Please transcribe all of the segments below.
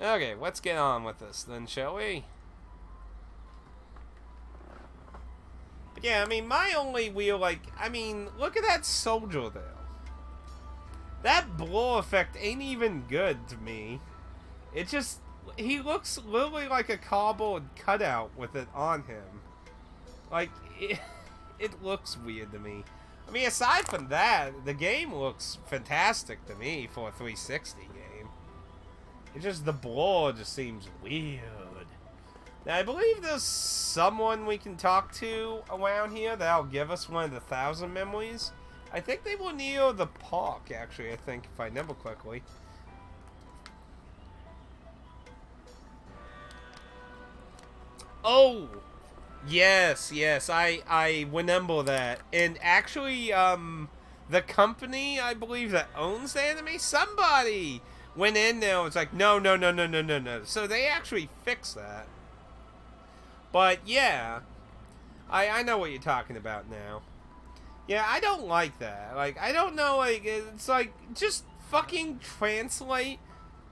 Okay, let's get on with this then, shall we? But yeah, I mean, my only wheel, like, I mean, look at that soldier there. That blow effect ain't even good to me. It just, he looks literally like a cardboard cutout with it on him. Like, it looks weird to me. I mean, aside from that, the game looks fantastic to me for a 360 game. It's just the blow just seems weird. Now, I believe there's someone we can talk to around here that'll give us one of the 1,000 memories. I think they were near the park, actually, I think, if I remember correctly. Oh! Yes, yes, I remember that. And actually, the company, I believe, that owns the anime, somebody went in there and was like, no, no, no, no, no, no, no. So they actually fixed that. But yeah, I know what you're talking about now. Yeah, I don't like that. Like, I don't know, like, it's like, just fucking translate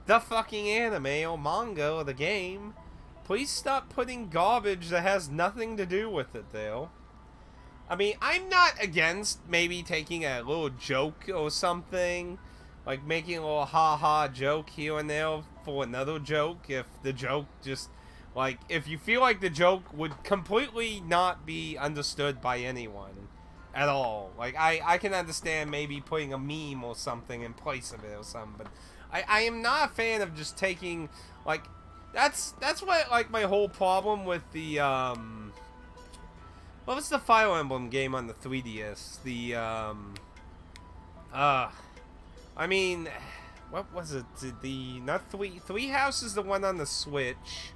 the fucking anime or manga or the game. Please stop putting garbage that has nothing to do with it, though. I mean, I'm not against maybe taking a little joke or something. Like, making a little ha-ha joke here and there for another joke if the joke just... Like, if you feel like the joke would completely not be understood by anyone at all. Like, I can understand maybe putting a meme or something in place of it or something, but I am not a fan of just taking, like, that's what, like, my whole problem with the, what was the Fire Emblem game on the 3DS? The, uh, I mean, what was it? The, not Three House is the one on the Switch.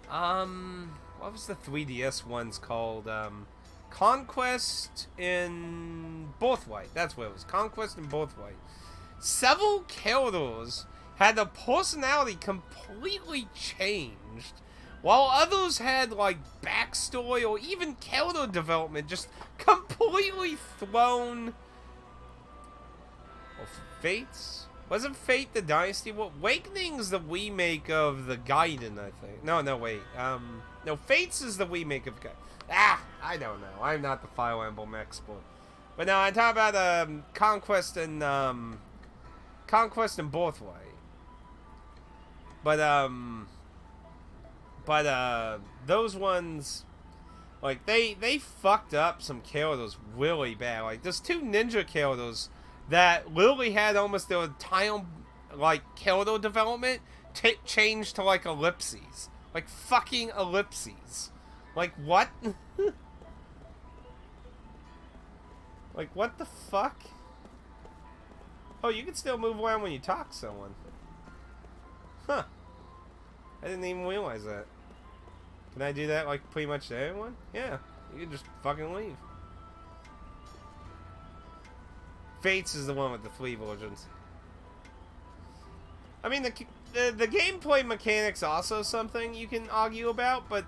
What was the 3DS ones called? Conquest in Birthright. That's what it was. Conquest in Birthright. Several characters had their personality completely changed, while others had, like, backstory or even character development just completely thrown. Well, Fates? Wasn't Fate the Dynasty? Well, Awakening's the remake of the Gaiden, I think. No, wait. No, Fates is the remake of Gaiden. I don't know. I'm not the Fire Emblem expert. But no, I'm talking about, Conquest and Birthright. But those ones, like, they fucked up some characters really bad. Like, there's two ninja characters that literally had almost their entire, like, character development changed to, like, ellipses. Like, fucking ellipses. Like, what? Like, what the fuck? Oh, you can still move around when you talk to someone. Huh. I didn't even realize that. Can I do that, like, pretty much to everyone? Yeah. You can just fucking leave. Fates is the one with the 3 versions. I mean, the gameplay mechanics also something you can argue about, but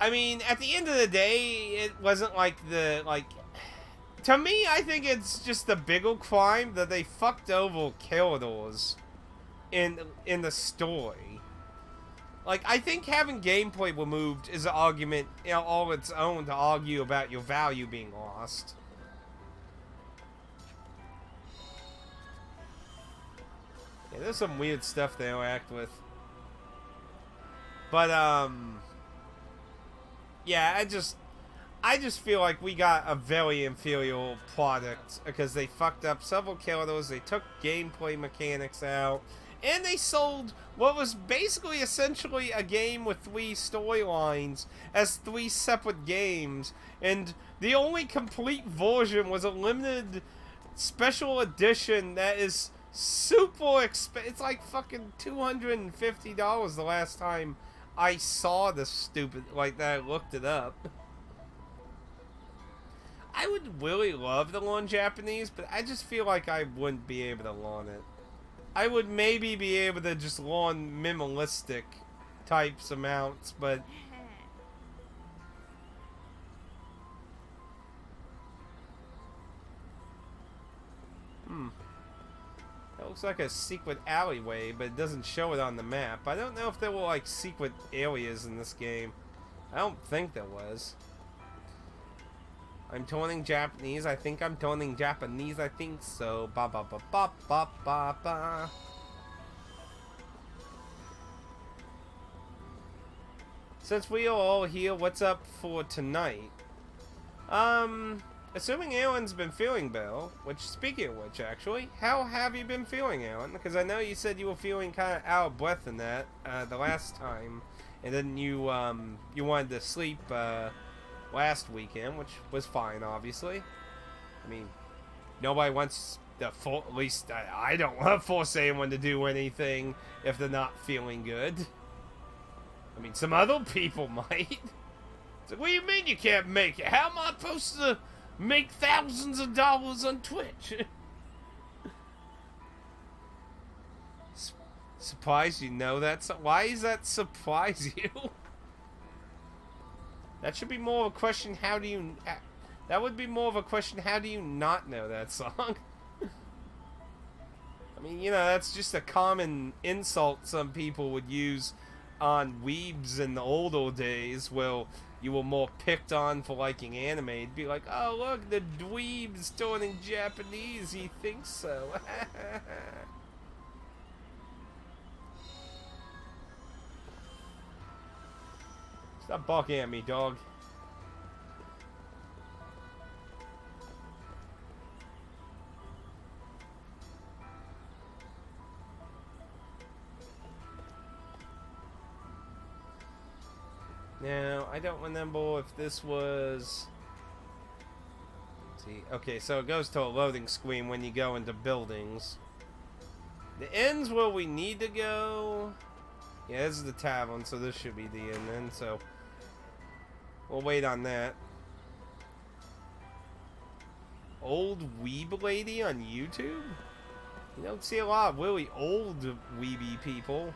I mean, at the end of the day, it wasn't like the, like, to me, I think it's just the bigger crime that they fucked over characters in the story. Like, I think having gameplay removed is an argument, you know, all its own to argue about your value being lost. Yeah, there's some weird stuff they interact with. But, yeah, I just feel like we got a very inferior product because they fucked up several characters, they took gameplay mechanics out, and they sold what was basically essentially a game with 3 storylines as 3 separate games, and the only complete version was a limited special edition that is super expensive. It's like fucking $250 the last time I saw this stupid, like, that I looked it up. I would really love to learn Japanese, but I just feel like I wouldn't be able to learn it. I would maybe be able to just learn minimalistic types amounts, but that looks Looks like a secret alleyway, but it doesn't show it on the map. I don't know if there were like secret areas in this game. I don't think there was. I'm turning Japanese. I think I'm turning Japanese. I think so. Ba ba ba ba ba ba ba. Since we are all here, what's up for tonight? Assuming Aaron's been feeling better, which, speaking of which, actually, how have you been feeling, Aaron? Because I know you said you were feeling kind of out of breath in that, the last time, and then you wanted to sleep, last weekend, which was fine, obviously. I mean, nobody wants to, at least I don't want to force anyone to do anything if they're not feeling good. I mean, some other people might. It's like, what do you mean you can't make it? How am I supposed to make thousands of dollars on Twitch? Surprised you know that? Why does that surprise you? That should be more of a question, how do you... That would be more of a question, how do you not know that song? I mean, you know, that's just a common insult some people would use on weebs in the older days, where you were more picked on for liking anime. It'd be like, oh, look, the dweeb's turning Japanese, he thinks so. Stop barking at me, dog. Now, I don't remember if this was... Let's see. Okay, so it goes to a loading screen when you go into buildings. The end's where we need to go. Yeah, this is the tavern, so this should be the end then, so... We'll wait on that. Old weeb lady on YouTube? You don't see a lot of really old weeby people.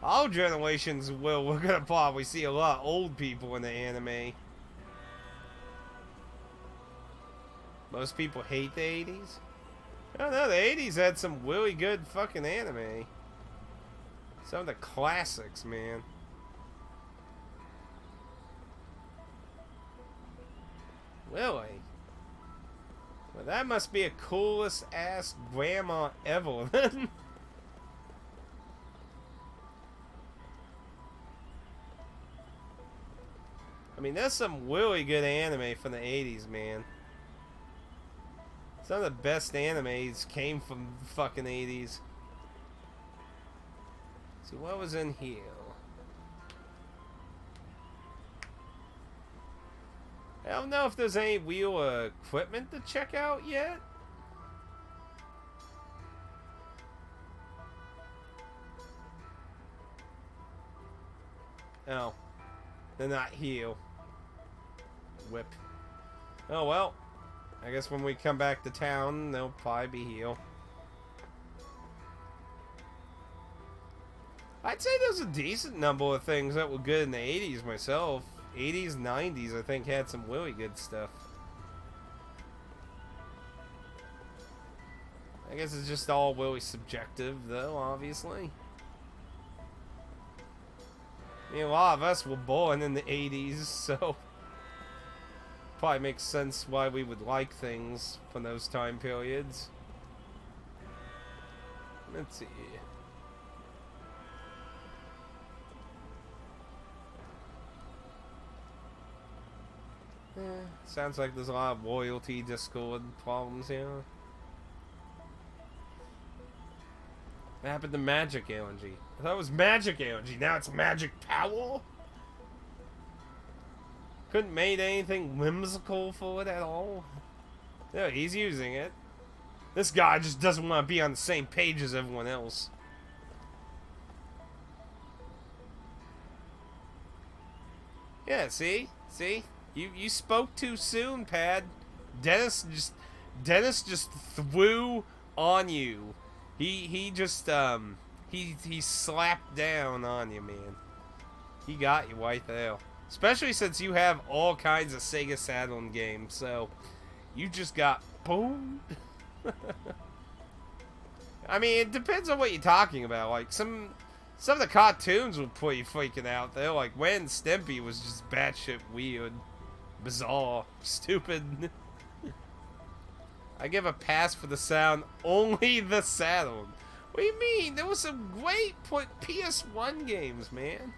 All generations will. We're gonna probably see a lot of old people in the anime. Most people hate the 80s. I don't know, the 80s had some really good fucking anime. Some of the classics, man. Really? Well, that must be a coolest ass grandma ever, then. I mean, there's some really good anime from the 80s, man. Some of the best animes came from the fucking 80s. See, what was in here? I don't know if there's any real equipment to check out yet. Oh. They're not here. Whip. Oh well. I guess when we come back to town, they'll probably be here. I'd say there's a decent number of things that were good in the 80s myself. 80s, 90s, I think, had some really good stuff. I guess it's just all really subjective, though, obviously. I mean, a lot of us were born in the 80s, so... Probably makes sense why we would like things from those time periods. Let's see. Sounds like there's a lot of loyalty Discord problems here. What happened to Magic Energy? I thought it was Magic Energy, now it's Magic Power? Couldn't made anything whimsical for it at all? No, he's using it. This guy just doesn't want to be on the same page as everyone else. Yeah, see? See? You spoke too soon, Pad. Dennis just threw on you. He just he slapped down on you, man. He got you right there. Especially since you have all kinds of Sega Saturn games, so you just got boom. I mean, it depends on what you're talking about. Like, some of the cartoons were pretty freaking out there. Like, when Stimpy was just batshit weird, bizarre, stupid. I give a pass for the sound, only the sound. What do you mean? There was some great PS1 games, man.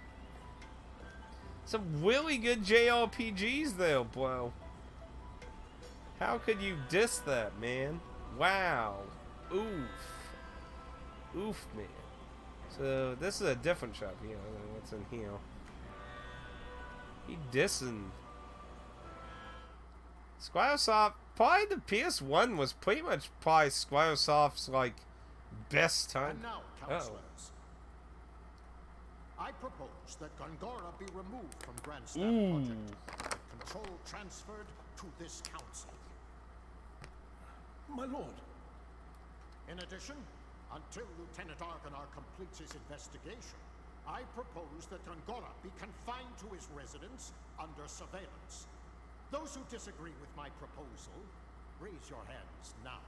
Some really good JRPGs there, bro. How could you diss that, man? Wow. Oof. Oof, man. So, this is a different shop here. I don't know what's in here. He dissing. Squaresoft, probably the PS1 was pretty much probably Squaresoft's, like, best time. And now, counselors, I propose that Gongora be removed from Grand Staff Project and control transferred to this council. My lord. In addition, until Lieutenant Argonar completes his investigation, I propose that Gongora be confined to his residence under surveillance. Those who disagree with my proposal, raise your hands now.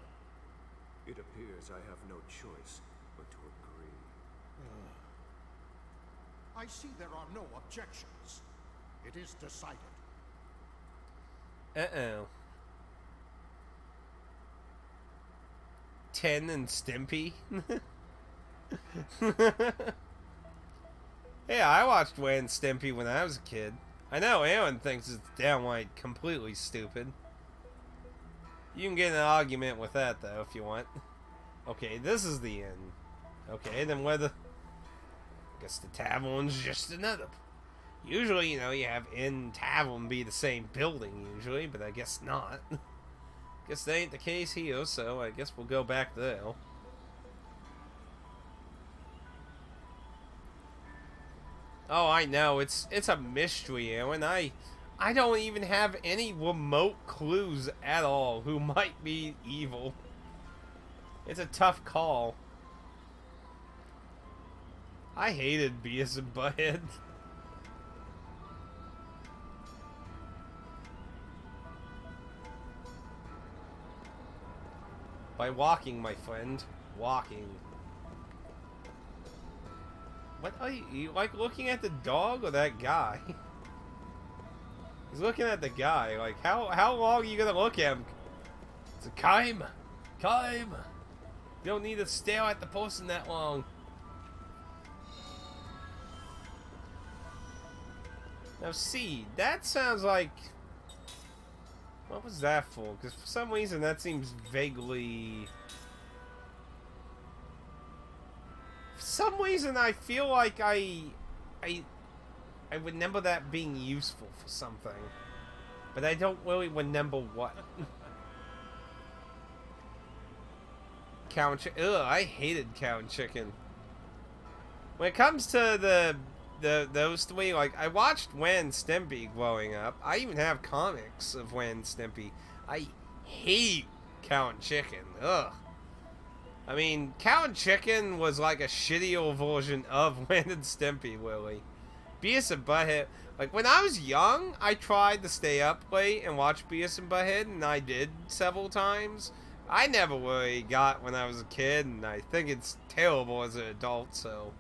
It appears I have no choice but to agree. I see there are no objections. It is decided. Uh-oh. 10 and Stimpy? Yeah, I watched Ren and Stimpy when I was a kid. I know Aaron thinks it's downright completely stupid. You can get in an argument with that, though, if you want. Okay, this is the end. Okay, then whether... I guess the tavern's just another... Usually, you know, you have inn and tavern be the same building, usually, but I guess not. Guess that ain't the case here, so I guess we'll go back there. Oh, I know, it's a mystery, Aaron. I don't even have any remote clues at all who might be evil. It's a tough call. I hated Beavis and Butthead. By walking, my friend. Walking. What are you like looking at the dog or that guy? He's looking at the guy. Like, how long are you gonna look at him? It's a Kime! Kime! You don't need to stare at the person that long. Now, see, that sounds like... What was that for? Because for some reason that seems vaguely... For some reason I feel like I remember that being useful for something. But I don't really remember what. Cow and chicken. Ugh, I hated cow and chicken. When it comes to those three, like, I watched Ren and Stimpy growing up. I even have comics of Ren and Stimpy. I hate Cow and Chicken. Ugh. I mean, Cow and Chicken was like a shittier version of Ren and Stimpy, really. Beavis and Butthead. Like, when I was young, I tried to stay up late and watch Beavis and Butthead, and I did several times. I never really got when I was a kid, and I think it's terrible as an adult, so...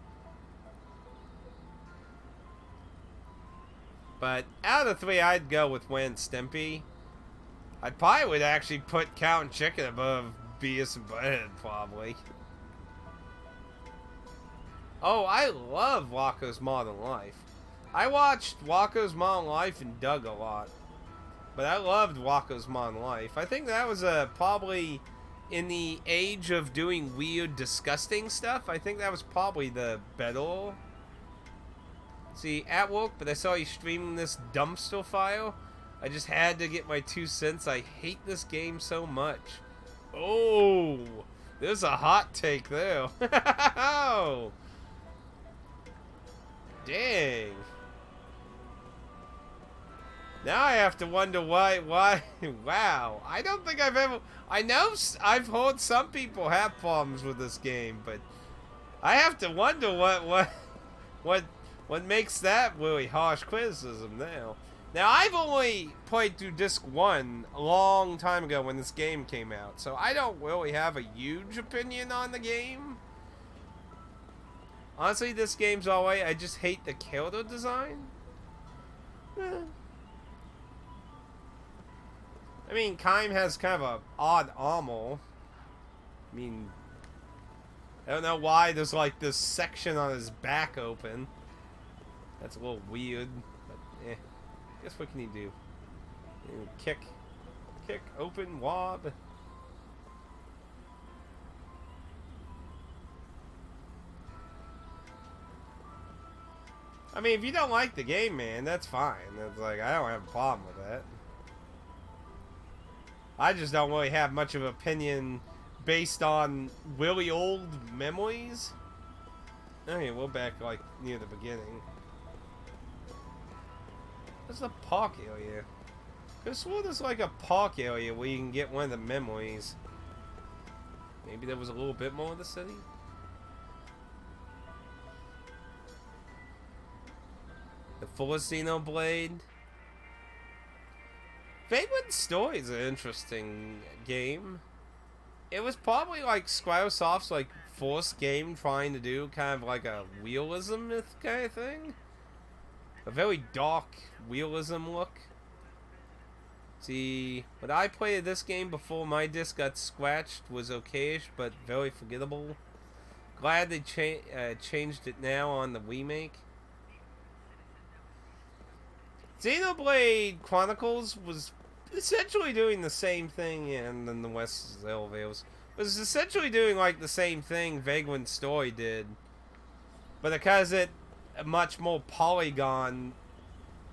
But out of the three, I'd go with Ren and Stimpy. I probably would actually put Cow and Chicken above Beavis and Butthead, probably. Oh, I love Rocko's Modern Life. I watched Rocko's Modern Life and Doug a lot. But I loved Rocko's Modern Life. I think that was probably in the age of doing weird, disgusting stuff. I think that was probably the better... See, at work, but I saw you streaming this dumpster file. I just had to get my 2 cents. I hate this game so much. Oh, there's a hot take there. Oh, dang. Now I have to wonder why, wow. I don't think I've ever, I know I've heard some people have problems with this game, but I have to wonder what makes that really harsh criticism now. Now, I've only played through Disc 1 a long time ago when this game came out, so I don't really have a huge opinion on the game. Honestly, this game's alright. I just hate the character design. I mean, Kaim has kind of a odd armor. I mean, I don't know why there's like this section on his back open. That's a little weird, but eh. Guess what can he do? Kick, open, wob. I mean, if you don't like the game, man, that's fine. It's like, I don't have a problem with that. I just don't really have much of an opinion based on really old memories. Okay, we're back, like, near the beginning. What's the park area? This one is like a park area where you can get one of the memories. Maybe there was a little bit more of the city? The Felicino Blade. Vagrant Story is an interesting game. It was probably like Squaresoft's like first game trying to do kind of like a realism kind of thing. A very dark realism look. See, when I played this game before my disc got scratched was okayish, but very forgettable. Glad they changed it now on the remake. Xenoblade Chronicles was essentially doing the same thing, and then the West Elevators was essentially doing like the same thing Vagrant Story did, but because it a much more polygon,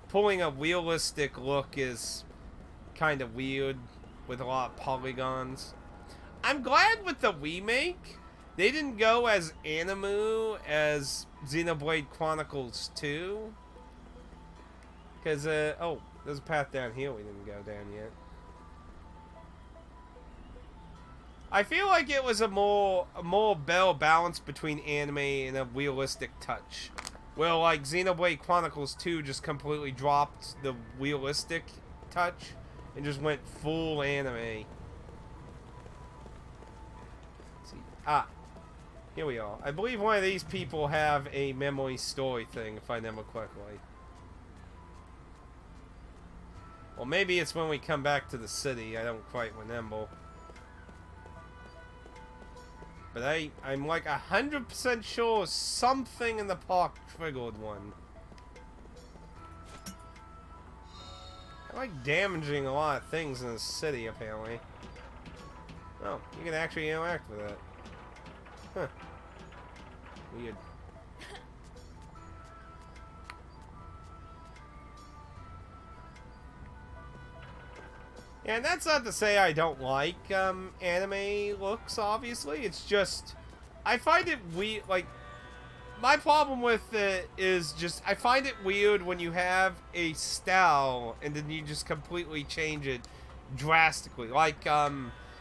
pulling a realistic look is kind of weird with a lot of polygons. I'm glad with the remake they didn't go as animu as Xenoblade Chronicles 2. Because, oh, there's a path down here we didn't go down yet. I feel like it was a more better balance between anime and a realistic touch. Well, like, Xenoblade Chronicles 2 just completely dropped the realistic touch and just went full anime. Let's see. Here we are. I believe one of these people have a memory story thing, if I remember correctly. Well, maybe it's when we come back to the city. I don't quite remember. But I'm like 100% sure something in the park triggered one. I like damaging a lot of things in the city, apparently. Oh, you can actually interact with that. Huh. Weird. And that's not to say I don't like anime looks, obviously. It's just, I find it weird, like, my problem with it is just, I find it weird when you have a style and then you just completely change it drastically. Like, you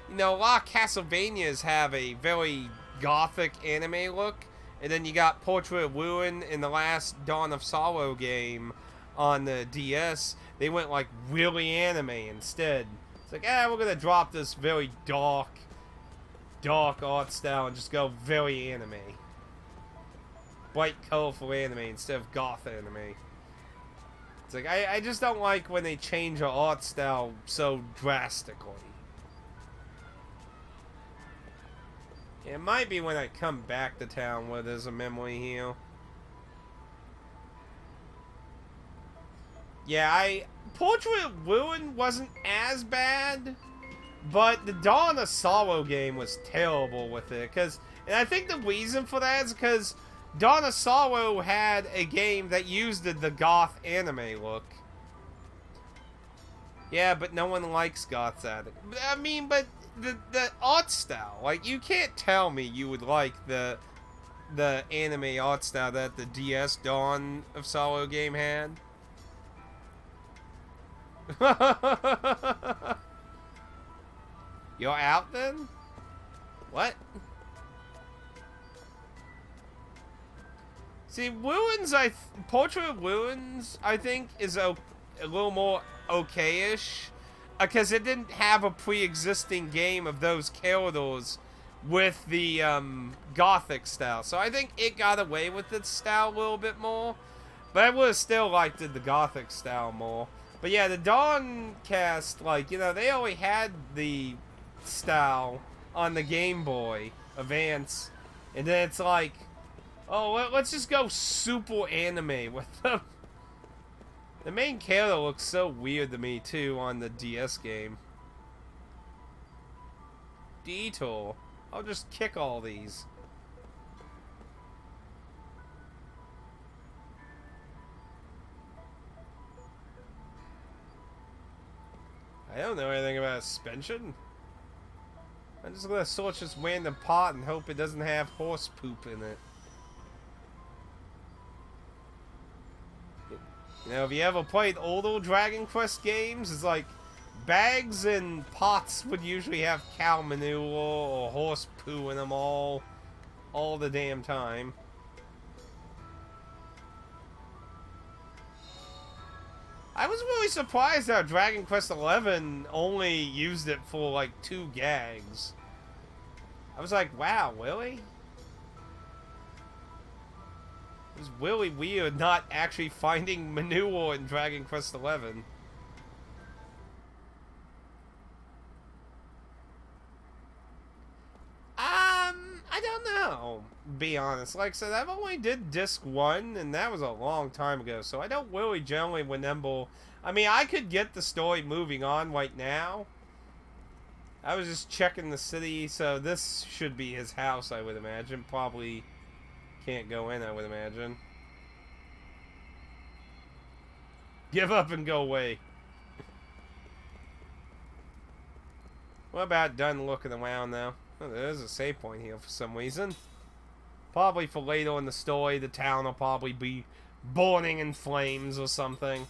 know, a lot of Castlevanias have a very gothic anime look, and then you got Portrait of Ruin in the last Dawn of Sorrow game on the DS. They went like really anime instead. It's like, we're gonna drop this very dark art style and just go very anime. Bright, colorful anime instead of goth anime. It's like, I just don't like when they change our art style so drastically. It might be when I come back to town where there's a memory here. Yeah, Portrait of Ruin wasn't as bad, but the Dawn of Sorrow game was terrible with it. And I think the reason for that is because Dawn of Sorrow had a game that used the goth anime look. Yeah, but no one likes goths at it. I mean, but the art style, like, you can't tell me you would like the anime art style that the DS Dawn of Sorrow game had. You're out then? What? See, Ruins, Portrait of Ruins, I think, is a little more okay-ish, because it didn't have a pre-existing game of those corridors with the Gothic style. So I think it got away with its style a little bit more. But I would have still liked the Gothic style more. But yeah, the Dawncast, like, you know, they only had the style on the Game Boy Advance. And then it's like, oh, let's just go super anime with them. The main character looks so weird to me, too, on the DS game. Detour. I'll just kick all these. I don't know anything about suspension. I'm just gonna search this random pot and hope it doesn't have horse poop in it. You know, if you ever played older Dragon Quest games, it's like bags and pots would usually have cow manure or horse poo in them all the damn time. I was really surprised how Dragon Quest XI only used it for like 2 gags. I was like, wow, really? It was really weird not actually finding manure in Dragon Quest XI. I don't know, be honest. Like I said, I've only did disc 1, and that was a long time ago, so I don't really generally remember. I mean, I could get the story moving on right now. I was just checking the city, so this should be his house, I would imagine. Probably can't go in, I would imagine. Give up and go away. What about done looking around now? Oh, there's a save point here for some reason. Probably for later in the story, the town will probably be burning in flames or something.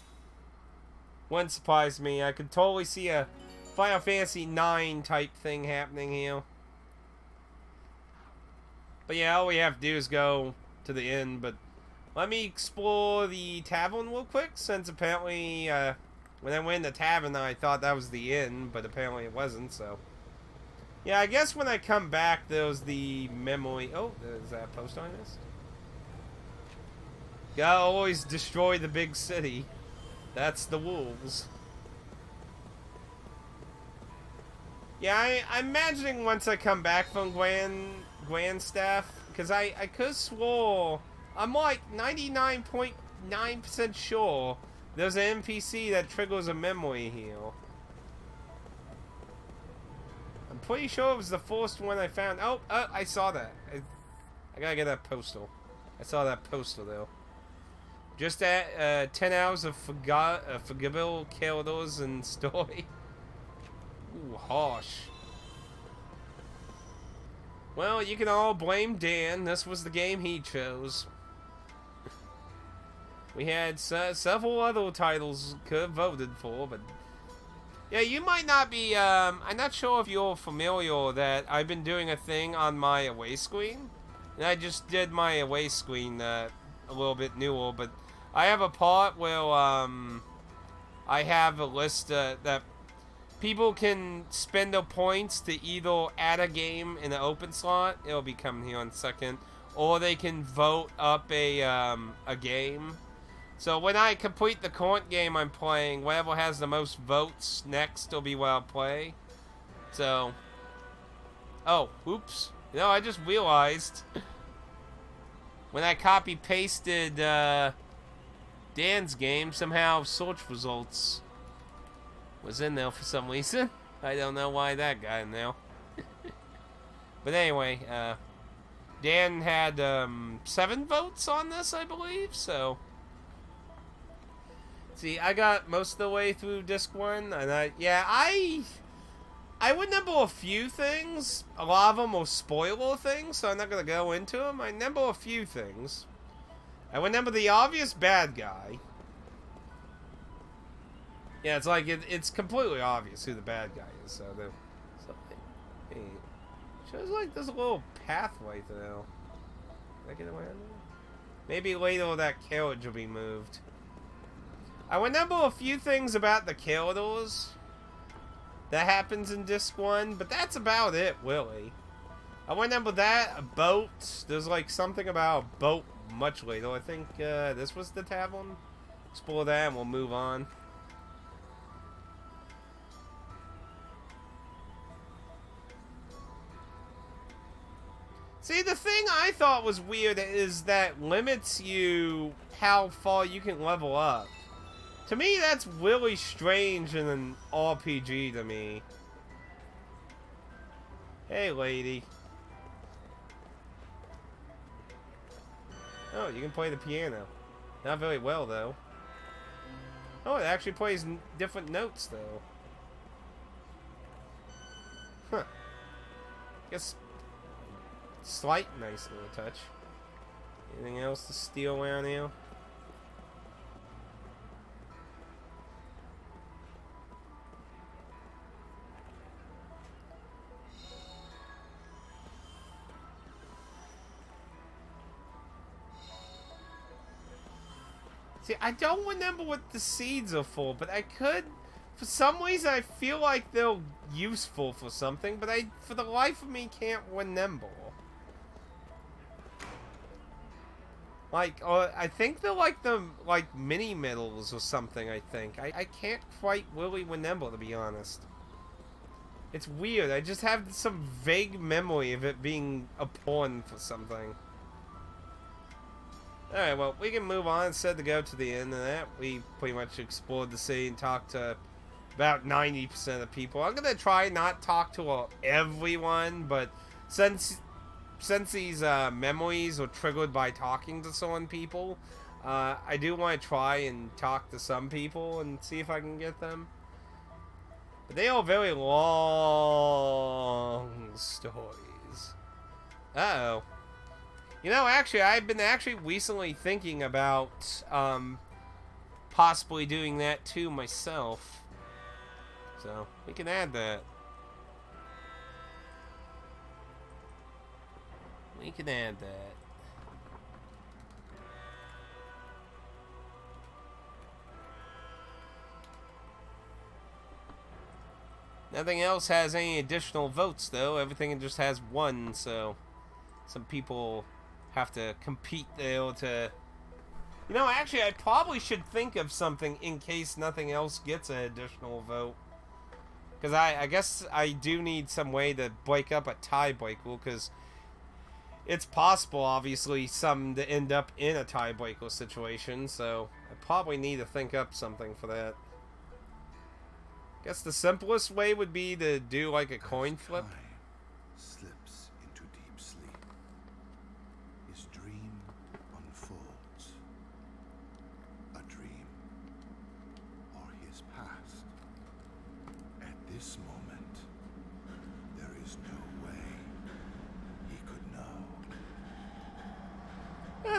Wouldn't surprise me. I could totally see a Final Fantasy IX type thing happening here. But yeah, all we have to do is go to the inn. But let me explore the tavern real quick, since apparently when I went in the tavern I thought that was the inn, but apparently it wasn't, so... Yeah, I guess when I come back, there's the memory... Oh, is that a post I missed? Gotta always destroy the big city. That's the wolves. Yeah, I'm imagining once I come back from Grandstaff, because I could have swore... I'm like 99.9% sure there's an NPC that triggers a memory heal. I'm pretty sure it was the first one I found. Oh, I saw that. I gotta get that postal. I saw that postal, though. Just at 10 hours of forgivable characters and story. Ooh, harsh. Well, you can all blame Dan. This was the game he chose. We had several other titles could have voted for, but... Yeah, you might not be, I'm not sure if you're familiar that I've been doing a thing on my away screen. And I just did my away screen, a little bit newer, but I have a part where, I have a list, that people can spend their points to either add a game in the open slot, it'll be coming here in a second, or they can vote up a game. So when I complete the current game I'm playing, whatever has the most votes next will be what I'll play. So, oh, oops. You know, I just realized when I copy-pasted Dan's game, somehow search results was in there for some reason. I don't know why that got in there. But anyway, Dan had 7 votes on this, I believe, so... See, I got most of the way through disc 1, and I remember a few things. A lot of them were spoiler things, so I'm not going to go into them. I remember a few things. I remember the obvious bad guy. Yeah, it's like, it's completely obvious who the bad guy is, so hey, shows like there's a little pathway through. Did I get around there? Maybe later that carriage will be moved. I remember a few things about the corridors that happens in Disc 1, but that's about it, really. I remember that, a boat. There's like something about a boat much later. I think this was the tavern. Explore that and we'll move on. See, the thing I thought was weird is that limits you how far you can level up. To me, that's really strange in an RPG to me. Hey, lady. Oh, you can play the piano. Not very well, though. Oh, it actually plays different notes, though. Huh. Guess... Slight nice little touch. Anything else to steal around here? See, I don't remember what the seeds are for, but I could... For some reason, I feel like they're useful for something, but I, for the life of me, can't remember. Like, I think they're like the, mini medals or something, I think. I can't quite really remember, to be honest. It's weird, I just have some vague memory of it being a pawn for something. Alright, well, we can move on. Instead to go to the end of that, we pretty much explored the city and talked to about 90% of people. I'm gonna try not talk to everyone, but since these memories are triggered by talking to some people, I do want to try and talk to some people and see if I can get them. But they are very long stories. Uh-oh. You know, actually, I've been recently thinking about possibly doing that too myself. So, we can add that. We can add that. Nothing else has any additional votes, though. Everything just has one, so some people have to compete there to... You know, actually, I probably should think of something in case nothing else gets an additional vote. Because I guess I do need some way to break up a tiebreaker, because it's possible, obviously, some to end up in a tiebreaker situation, so I probably need to think up something for that. Guess the simplest way would be to do like a coin flip. Slips into deep sleep. His dream unfolds. A dream or his past. At this moment, there is no way he could know.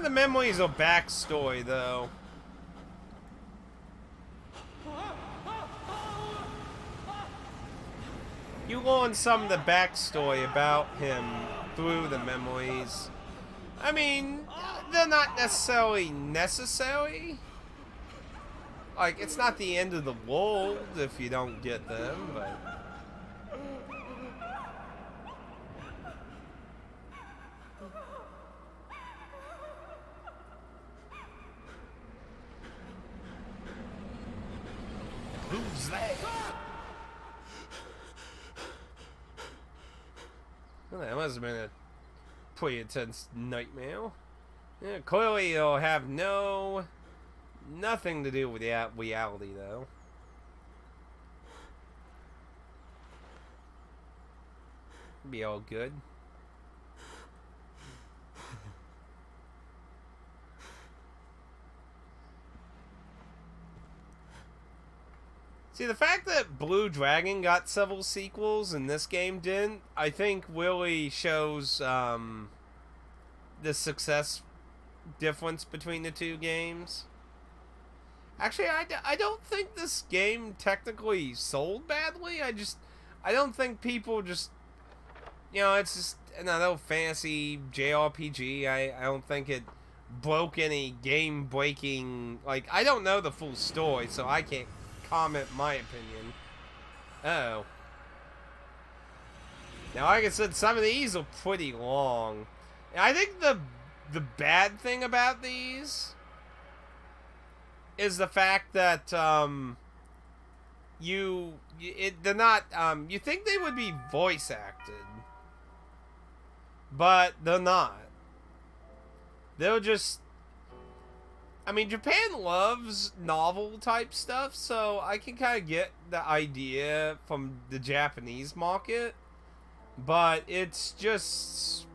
The memories are backstory, though. You learn some of the backstory about him through the memories. I mean, they're not necessarily necessary. Like, it's not the end of the world if you don't get them, but... Who's that? Well, that must have been a pretty intense nightmare. Yeah, clearly it'll have nothing to do with the reality, though. Be all good. See, the fact that Blue Dragon got several sequels and this game didn't, I think really shows the success difference between the two games. Actually, I don't think this game technically sold badly. I don't think people just, you know, it's just another fantasy JRPG. I don't think it broke any game-breaking... Like, I don't know the full story, so I can't comment my opinion. Uh-oh. Now, like I said, some of these are pretty long. And I think the bad thing about these is the fact that, they're not, you think they would be voice acted, but they're not. They'll just, I mean, Japan loves novel type stuff, so I can kind of get the idea from the Japanese market, but it's just,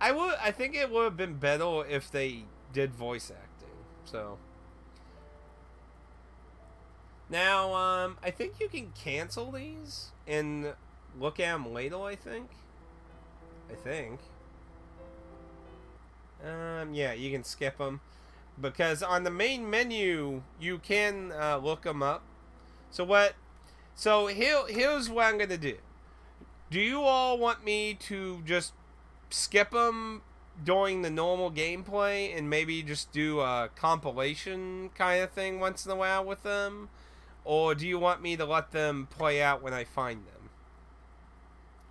I think it would have been better if they did voice acting, so. Now, I think you can cancel these and look at them later, I think. Yeah, you can skip them. Because on the main menu, you can look them up. So here's what I'm going to do. Do you all want me to just skip them during the normal gameplay and maybe just do a compilation kind of thing once in a while with them? Or do you want me to let them play out when I find them?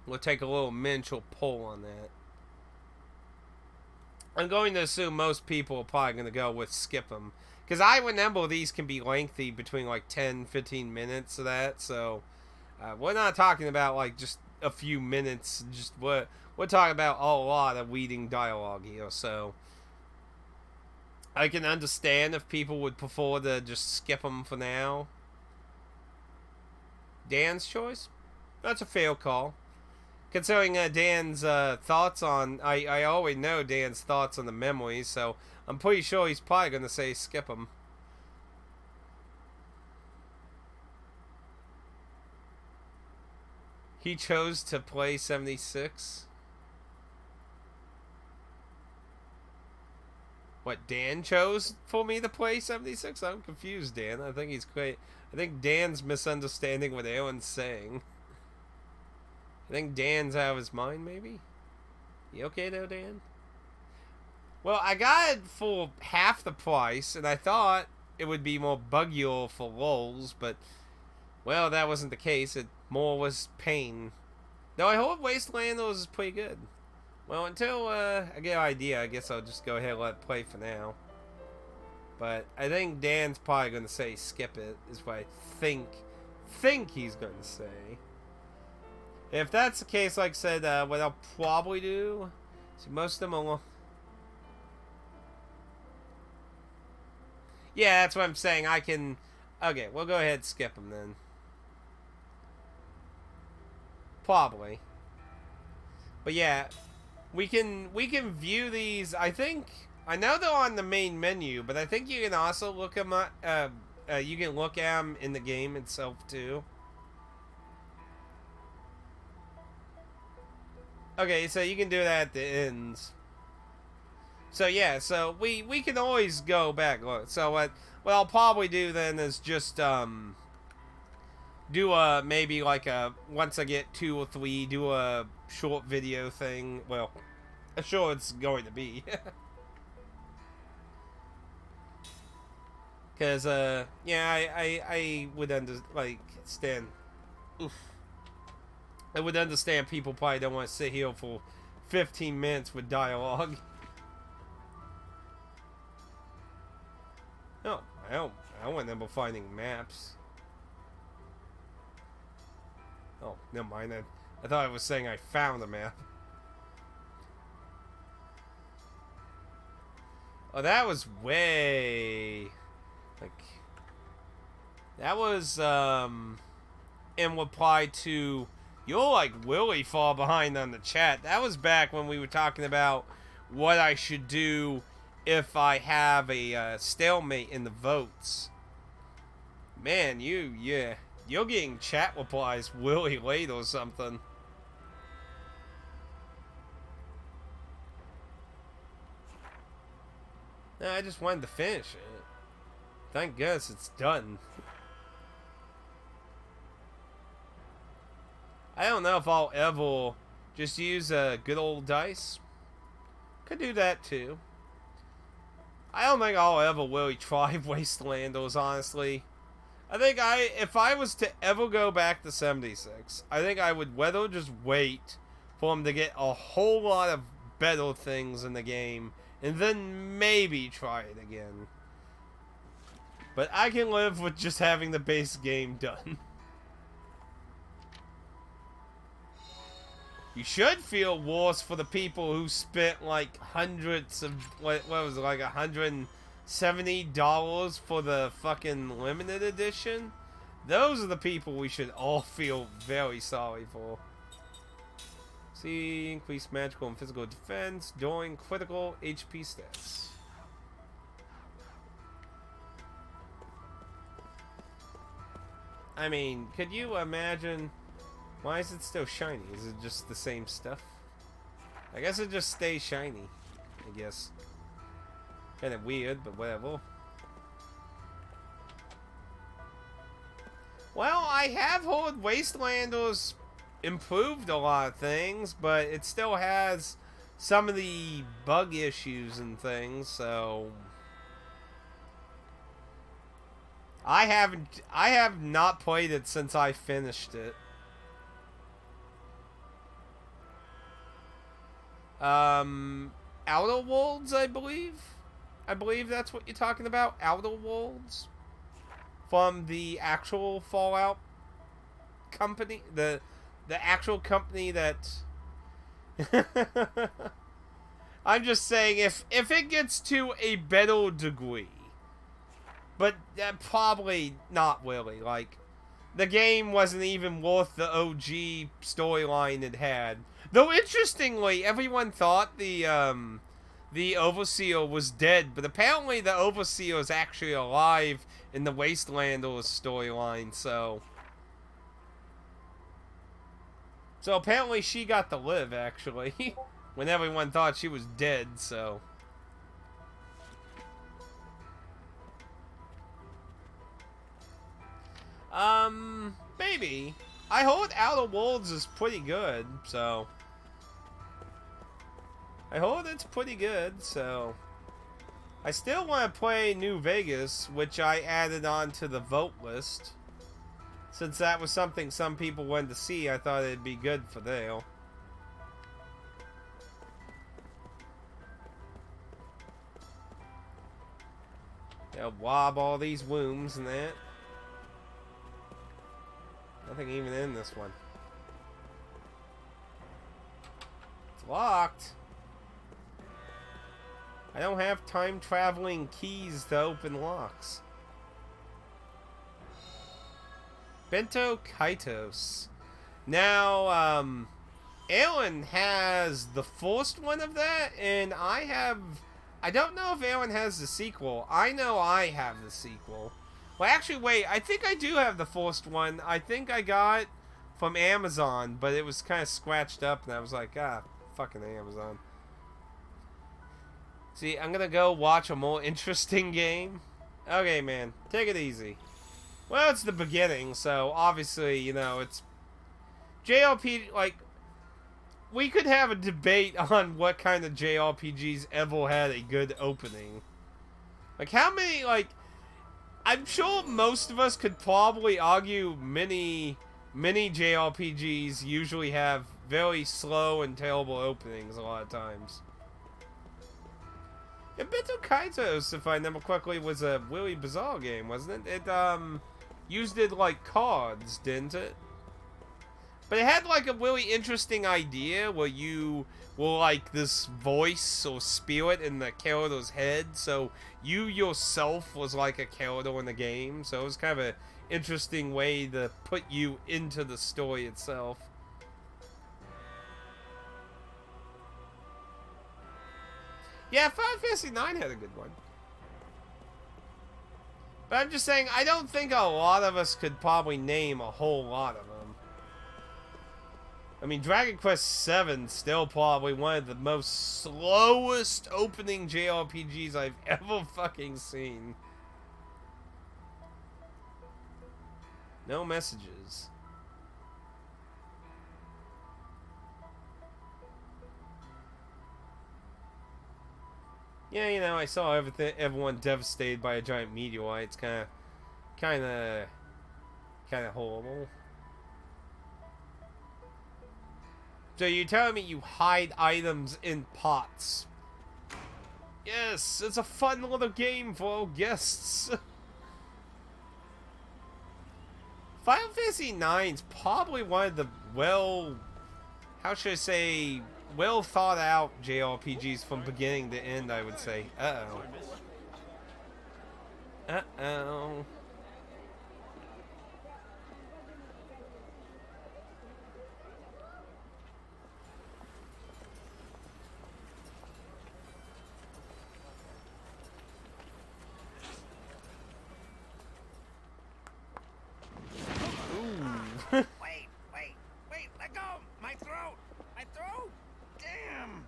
We'll take a little mental poll on that. I'm going to assume most people are probably going to go with skip them. Because I remember these can be lengthy, between like 10-15 minutes of that. So we're not talking about like just a few minutes. We're talking about a lot of reading dialogue here. So I can understand if people would prefer to just skip them for now. Dan's choice? That's a fair call. Considering Dan's thoughts on... I always know Dan's thoughts on the memories, so I'm pretty sure he's probably going to say skip them. He chose to play 76. What, Dan chose for me to play 76? I'm confused, Dan. I think he's great. I think Dan's misunderstanding what Aaron's saying. I think Dan's out of his mind, maybe? You okay though, Dan? Well, I got it for half the price, and I thought it would be more buggier for lols, but, well, that wasn't the case. It more was pain. Though I hope Wastelanders is pretty good. Well, until I get an idea, I guess I'll just go ahead and let it play for now. But I think Dan's probably going to say skip it, is what I think he's going to say. If that's the case, like I said, what I'll probably do... See, most of them are... Yeah, that's what I'm saying. I can... Okay, we'll go ahead and skip them then. Probably. But yeah, we can view these, I think... I know they're on the main menu, but I think you can also look them up... you can look at them in the game itself, too. Okay, so you can do that at the ends. So yeah, so we can always go back. Look, so what I'll probably do then is just do a maybe like a once I get 2 or 3, do a short video thing. Well, I'm sure it's going to be. Cause yeah, I would understand. Oof. I would understand people probably don't want to sit here for 15 minutes with dialogue. No, I don't remember finding maps. Oh, never mind. I thought I was saying I found a map. Oh, that was way... Like... That was, in reply to... You're like really far behind on the chat. That was back when we were talking about what I should do if I have a stalemate in the votes. Man, you're getting chat replies really late or something. No, I just wanted to finish it. Thank goodness it's done. I don't know if I'll ever just use a good old dice. Could do that too. don't think I'll ever really try Wastelanders, honestly. I think if I was to ever go back to 76, I think I would rather just wait for them to get a whole lot of better things in the game, and then maybe try it again. But I can live with just having the base game done. You should feel worse for the people who spent like hundreds of, what was it, like $170 for the fucking limited edition? Those are the people we should all feel very sorry for. See, increase magical and physical defense during critical HP stats. I mean, could you imagine? Why is it still shiny? Is it just the same stuff? I guess it just stays shiny. I guess. Kind of weird, but whatever. Well, I have heard Wastelanders improved a lot of things, but it still has some of the bug issues and things, so I have not played it since I finished it. Outer Worlds, I believe that's what you're talking about. Outer Worlds from the actual Fallout company, the actual company that I'm just saying, if it gets to a better degree, but probably not really. Like, the game wasn't even worth the OG storyline it had. Though interestingly, everyone thought the Overseer was dead, but apparently the Overseer is actually alive in the Wastelanders storyline. So apparently she got to live, actually, when everyone thought she was dead. So. Maybe. I heard Outer Worlds is pretty good, so. I heard it's pretty good, so. I still want to play New Vegas, which I added on to the vote list. Since that was something some people wanted to see, I thought it'd be good for them. They'll wob all these wombs and that. Nothing even in this one. It's locked. I don't have time traveling keys to open locks. Bento Kaitos. Now, Alan has the first one of that, and I don't know if Alan has the sequel. I know I have the sequel. Well, actually, wait. I think I do have the first one. I think I got it from Amazon, but it was kind of scratched up, and I was like, fucking Amazon. See, I'm gonna go watch a more interesting game. Okay, man. Take it easy. Well, it's the beginning, so obviously, you know, it's JRPG, like, we could have a debate on what kind of JRPGs ever had a good opening. Like, how many, like, I'm sure most of us could probably argue many JRPGs usually have very slow and terrible openings a lot of times. Yeah, Bento Kaitos, if I remember correctly, was a really bizarre game, wasn't it? It, used it like cards, didn't it? But it had like a really interesting idea where you were like this voice or spirit in the character's head, so you yourself was like a character in the game, so it was kind of an interesting way to put you into the story itself. Yeah, Final Fantasy IX had a good one. But I'm just saying, I don't think a lot of us could probably name a whole lot of them. I mean, Dragon Quest VII still probably one of the most slowest opening JRPGs I've ever fucking seen. No messages. Yeah, you know, I saw everyone devastated by a giant meteorite. It's kind of horrible. So you're telling me you hide items in pots? Yes, it's a fun little game for our guests. Final Fantasy IX's probably one of the how should I say, well thought out JRPGs from beginning to end, I would say. Uh-oh. Uh-oh. Wait, let go! My throat! Damn!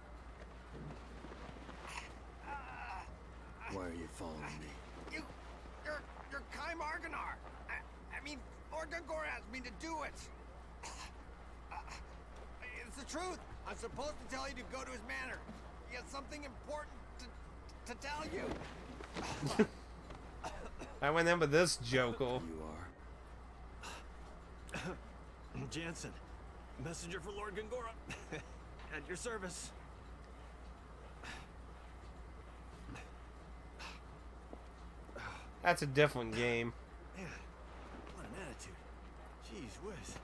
Why are you following me? You're Kai Marganar! I mean, Lord Gongora asked me to do it! It's the truth! I'm supposed to tell you to go to his manor. He has something important to tell you! I remember this joke. You are? Jansen, messenger for Lord Gongora. At your service. That's a different game. Man, what an attitude. Jeez whiz.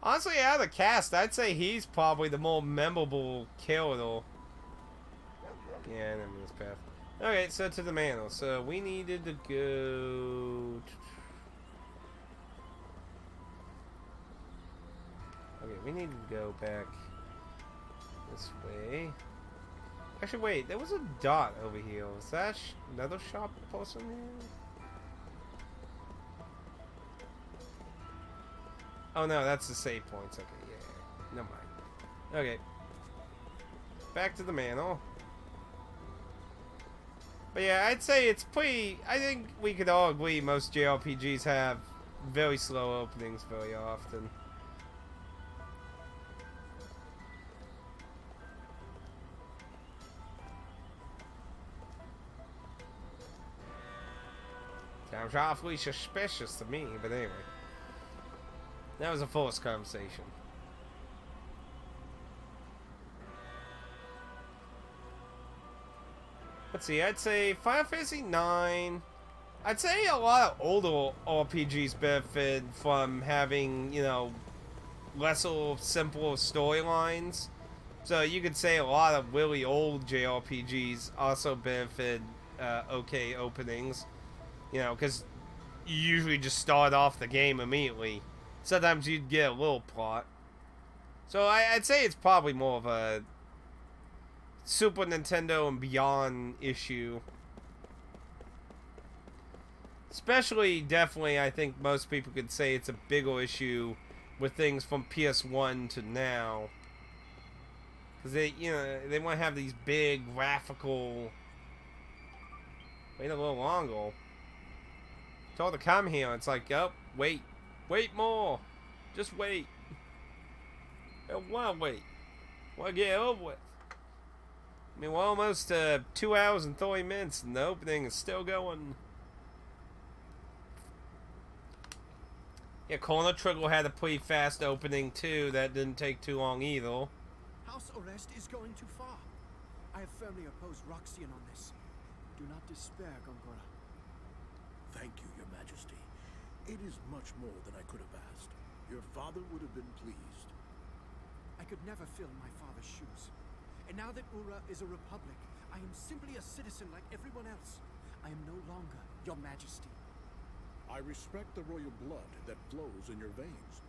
Honestly, out of the cast, I'd say he's probably the more memorable kill. Yeah, I remember this path. Okay, so to the manor. So we needed to go... Okay, we need to go back this way. Actually, wait, there was a dot over here. Was that another shop person here? Oh no, that's the save points. Okay, yeah. Never mind. Okay. Back to the manor. But yeah, I'd say it's pretty... I think we could all agree most JRPGs have very slow openings very often. Sounds awfully suspicious to me, but anyway. That was a forced conversation. Let's see, I'd say Final Fantasy IX. I'd say a lot of older RPGs benefit from having, you know, lesser, simpler storylines. So you could say a lot of really old JRPGs also benefit okay openings. You know, because you usually just start off the game immediately. Sometimes you'd get a little plot. So I'd say it's probably more of a Super Nintendo and beyond issue. Especially, definitely, I think most people could say it's a bigger issue with things from PS1 to now. Because they, you know, they want to have these big graphical... Wait a little longer. Told to come here. It's like, oh, wait more. Just wait. I don't want to wait. I want to get over with. I mean, we're almost 2 hours and 30 minutes, and the opening is still going. Yeah, Chrono Trigger had a pretty fast opening too. That didn't take too long either. House arrest is going too far. I have firmly opposed Roxian on this. Do not despair, Gongora. Thank you, Your Majesty. It is much more than I could have asked. Your father would have been pleased. I could never fill my father's shoes. And now that Ura is a republic, I am simply a citizen like everyone else. I am no longer Your Majesty. I respect the royal blood that flows in your veins.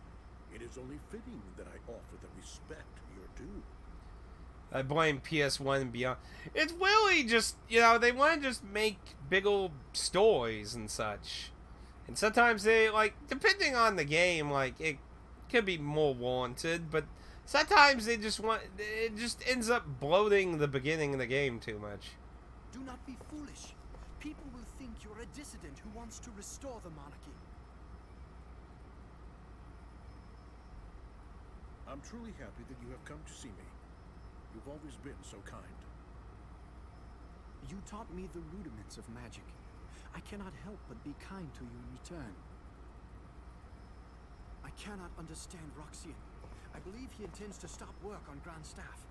It is only fitting that I offer the respect you're due. I blame PS1 and beyond. It's really just, you know, they want to just make bigger stories and such. And sometimes they, like, depending on the game, like, it could be more warranted, but sometimes they just want, it just ends up bloating the beginning of the game too much. Do not be foolish. People will think you're a dissident who wants to restore the monarchy. I'm truly happy that you have come to see me. You've always been so kind. You taught me the rudiments of magic. I cannot help but be kind to you in return. I cannot understand Roxian. I believe he intends to stop work on Grand Staff.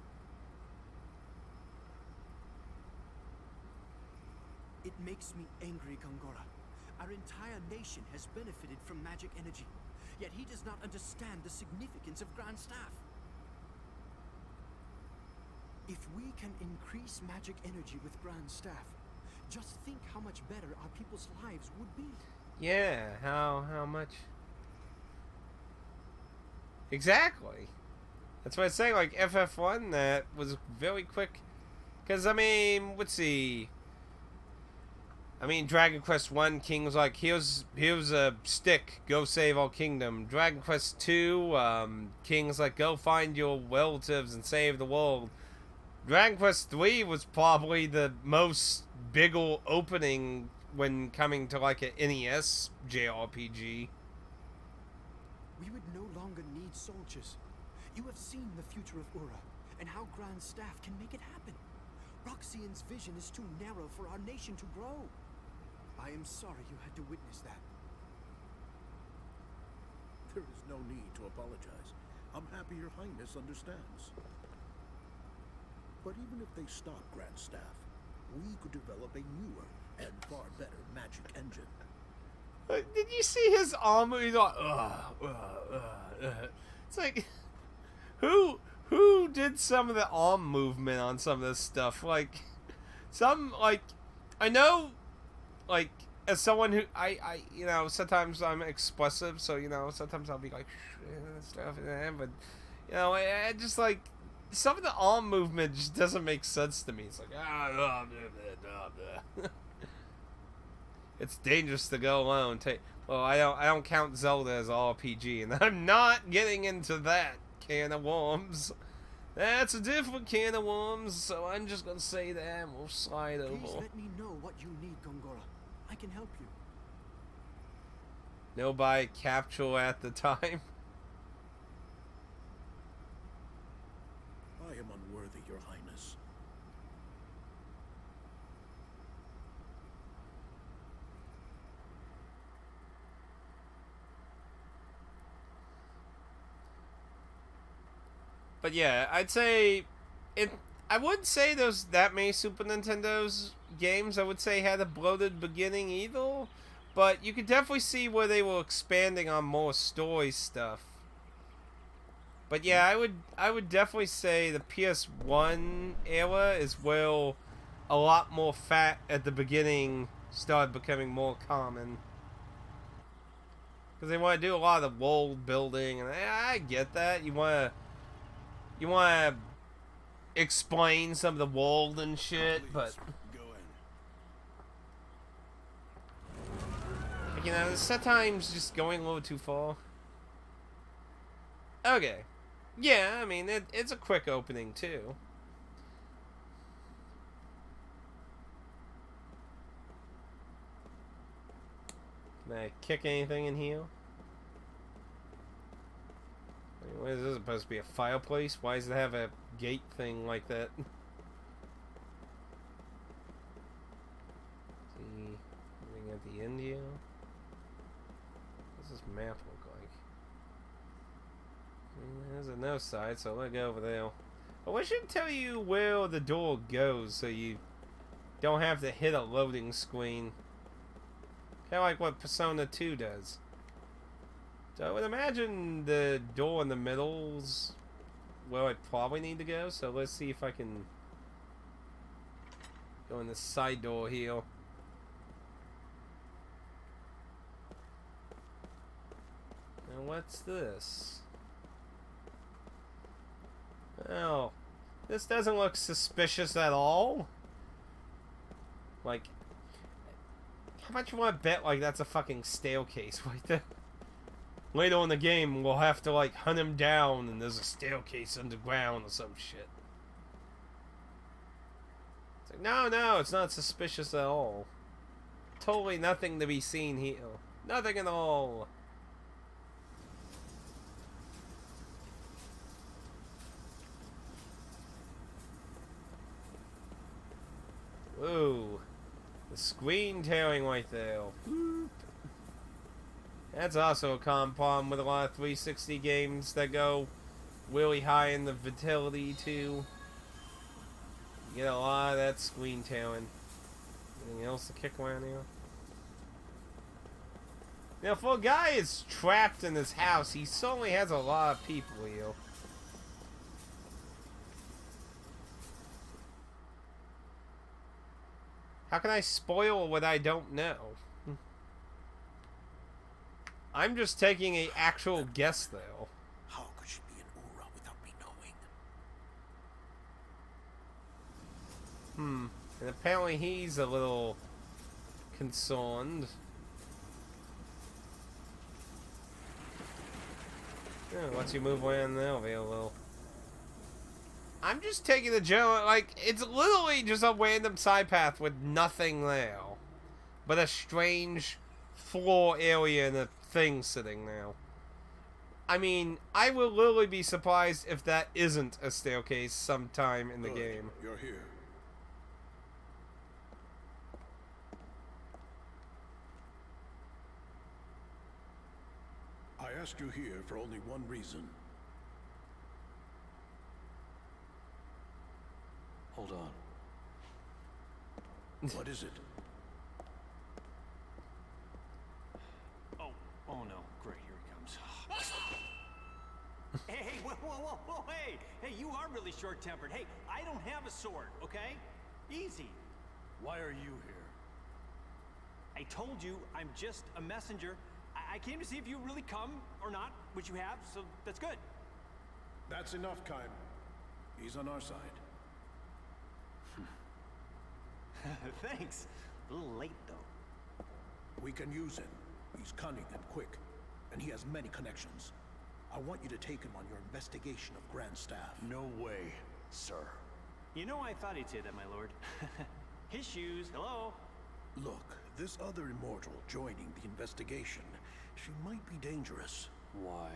It makes me angry, Gongora. Our entire nation has benefited from magic energy, yet he does not understand the significance of Grand Staff. If we can increase magic energy with Grand Staff, just think how much better our people's lives would be. Yeah, how much? Exactly. That's what I say. Like FF1, that was very quick. Because I mean, let's see. I mean, Dragon Quest 1, King was like, here's a stick, go save our kingdom. Dragon Quest 2, King's like, go find your relatives and save the world. Dragon Quest 3 was probably the most bigger opening when coming to like an NES JRPG. We would no longer need soldiers. You have seen the future of Ura, and how Grand Staff can make it happen. Roxian's vision is too narrow for our nation to grow. I am sorry you had to witness that. There is no need to apologize. I'm happy Your Highness understands. But even if they stop Grand Staff, we could develop a newer and far better magic engine. Did you see his arm? He's like, It's like, who did some of the arm movement on some of this stuff? Like, I know, like, as someone who, I you know, sometimes I'm expressive, so, you know, sometimes I'll be like, stuff, but, you know, I just, like, some of the arm movement just doesn't make sense to me. It's like, it's dangerous to go alone. Well, I don't count Zelda as RPG, and I'm not getting into that can of worms. That's a different can of worms, so I'm just gonna say that and we'll slide over. Please let me know what you need, Gongora. I can help you. No by capture at the time. I am unworthy, Your Highness. But yeah, I'd say I wouldn't say there's that many Super Nintendo's games I would say had a bloated beginning either, but you could definitely see where they were expanding on more story stuff. But yeah, I would definitely say the PS1 era is where a lot more fat at the beginning started becoming more common. Because they want to do a lot of world building, and I get that. You want to explain some of the world and shit, but Go in. you know, sometimes just going a little too far. Okay. Yeah, I mean, it's a quick opening, too. Can I kick anything in here? What is this supposed to be, a fireplace? Why does it have a gate thing like that? See, anything at the end here? What does this map look like? There's a no side, so let go over there. Oh, I should tell you where the door goes so you don't have to hit a loading screen. Kind of like what Persona 2 does. So I would imagine the door in the middle's where I probably need to go. So let's see if I can go in the side door here. Now what's this? Oh, this doesn't look suspicious at all. Like, how much you want to bet like that's a fucking staircase right there? Later in the game, we'll have to, like, hunt him down, and there's a staircase underground or some shit. It's like, no, it's not suspicious at all. Totally nothing to be seen here. Nothing at all. Ooh. The screen tearing right there. That's also a common problem with a lot of 360 games that go really high in the vitality too. You get a lot of that screen tearing. Anything else to kick around here? Now, for a guy is trapped in his house, he certainly has a lot of people here. How can I spoil what I don't know? I'm just taking an actual guess, though. How could she be in Ura without me knowing? And apparently he's a little concerned. Yeah, lets you move around the elevator a little. I'm just taking the general, like, it's literally just a random side path with nothing there. But a strange floor area and a thing sitting there. I mean, I will literally be surprised if that isn't a staircase sometime in the game. You're here. I asked you here for only one reason. Hold on. What is it? Oh no. Great, here he comes. Hey, whoa, hey! Hey, you are really short-tempered. Hey, I don't have a sword, okay? Easy. Why are you here? I told you I'm just a messenger. I came to see if you really come or not, which you have, so that's good. That's enough, Kaim. He's on our side. Thanks. A little late, though. We can use him. He's cunning and quick, and he has many connections. I want you to take him on your investigation of Grand Staff. No way, sir. You know, I thought he'd say that, my lord. His shoes, hello? Look, this other immortal joining the investigation, she might be dangerous. Why?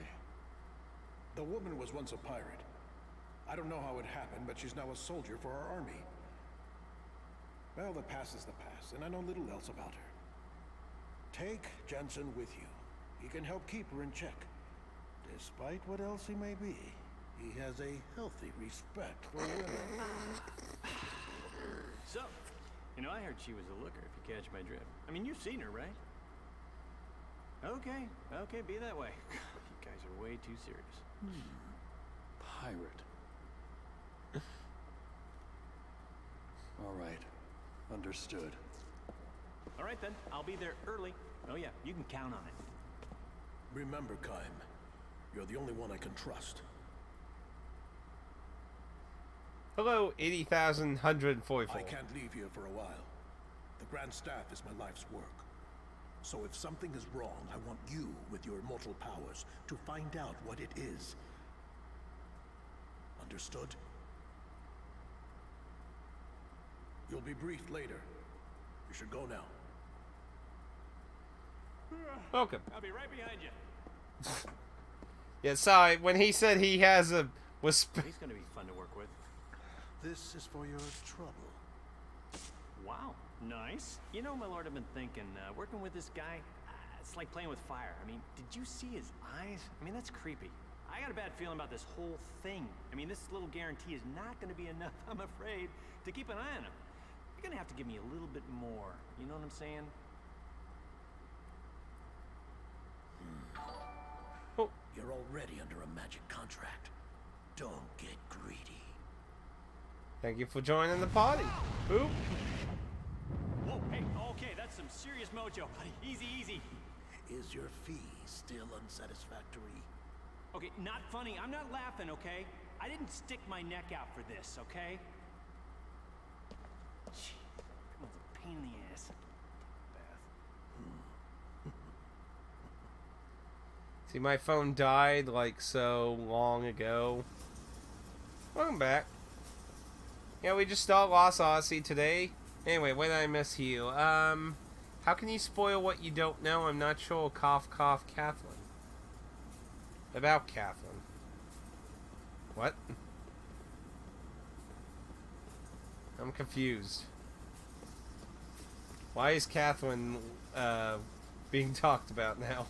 The woman was once a pirate. I don't know how it happened, but she's now a soldier for our army. Well, the past is the past, and I know little else about her. Take Jensen with you. He can help keep her in check. Despite what else he may be, he has a healthy respect for women. So, you know, I heard she was a looker, if you catch my drift. I mean, you've seen her, right? Okay, be that way. You guys are way too serious. Pirate. All right. Understood. All right, then. I'll be there early. Oh, yeah, you can count on it. Remember, Kaim, you're the only one I can trust. Hello, 80,144. I can't leave here for a while. The Grand Staff is my life's work. So if something is wrong, I want you, with your immortal powers, to find out what it is. Understood? You'll be briefed later. You should go now. Welcome. I'll be right behind you. Yeah, sorry, when he said he has a... He's gonna be fun to work with. This is for your trouble. Wow, nice. You know, my lord, I've been thinking, working with this guy, it's like playing with fire. I mean, did you see his eyes? I mean, that's creepy. I got a bad feeling about this whole thing. I mean, this little guarantee is not going to be enough, I'm afraid, to keep an eye on him. You're going to have to give me a little bit more. You know what I'm saying? Oh. You're already under a magic contract. Don't get greedy. Thank you for joining the party. Oop. Whoa, hey, okay, that's some serious mojo, buddy. Easy, easy. Is your fee still unsatisfactory? Okay, not funny. I'm not laughing, okay? I didn't stick my neck out for this, okay? Gee, that was a pain in the ass. See, my phone died like so long ago. Welcome back. Yeah, we just lost Odyssey today. Anyway, what did I miss you? How can you spoil what you don't know? I'm not sure. Cough, cough, Catherine. About Catherine. What? I'm confused. Why is Catherine being talked about now?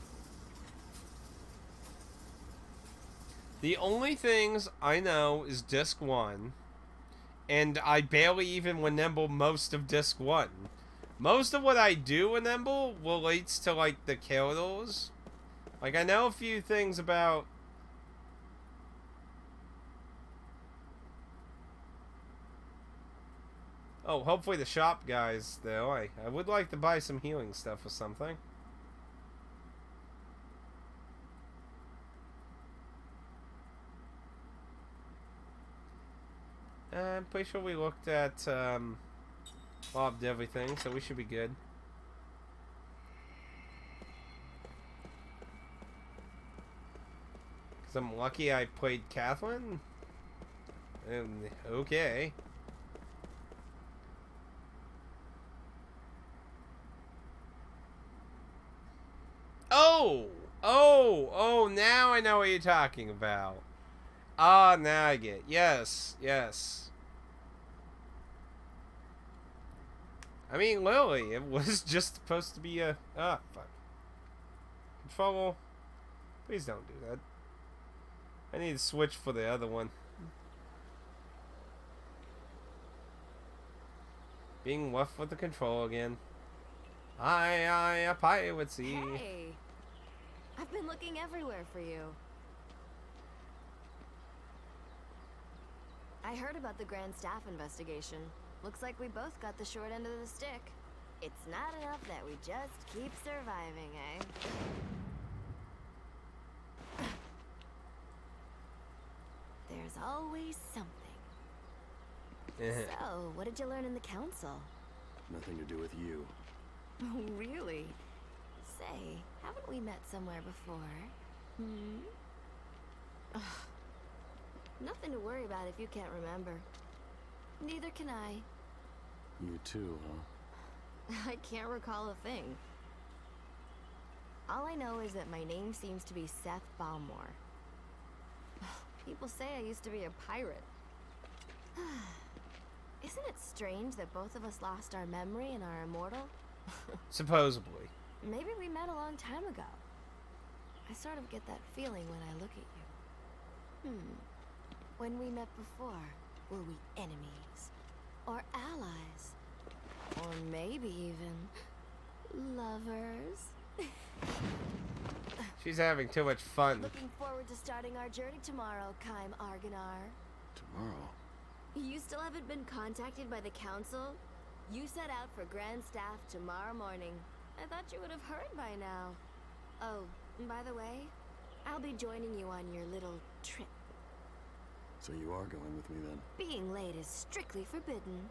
The only things I know is Disc 1, and I barely even Winemble most of Disc 1. Most of what I do Winemble relates to, like, the characters. Like, I know a few things about... Oh, hopefully the shop guys, though. I would like to buy some healing stuff or something. I'm pretty sure we looked at, lobbed everything, so we should be good. Because I'm lucky I played Catherine? Okay. Oh, now I know what you're talking about. Ah, now I get it. Yes. I mean, literally, it was just supposed to be a... Ah, fuck. Control. Please don't do that. I need to switch for the other one. Being left with the control again. A piracy. Hey! I've been looking everywhere for you. I heard about the Grand Staff investigation. Looks like we both got the short end of the stick. It's not enough that we just keep surviving, eh? There's always something. So, what did you learn in the council? Nothing to do with you. Oh, really? Say, haven't we met somewhere before? Ugh. Nothing to worry about if you can't remember. Neither can I. You too, huh? I can't recall a thing. All I know is that my name seems to be Seth Balmore. People say I used to be a pirate. Isn't it strange that both of us lost our memory and are immortal? Supposedly. Maybe we met a long time ago. I sort of get that feeling when I look at you. When we met before, were we enemies? Or allies? Or maybe even lovers? She's having too much fun. Looking forward to starting our journey tomorrow, Kaim Argonar. Tomorrow? You still haven't been contacted by the council? You set out for Grand Staff tomorrow morning. I thought you would have heard by now. Oh, by the way, I'll be joining you on your little trip. So you are going with me then? Being late is strictly forbidden.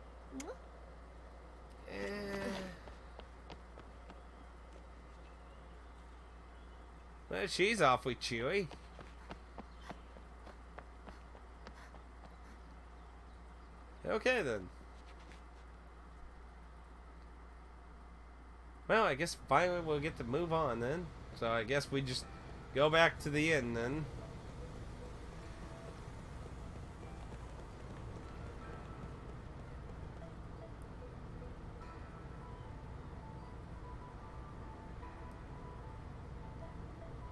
Well, she's awfully chewy. Okay, then. Well, I guess finally we'll get to move on, then. So I guess we just go back to the inn, then.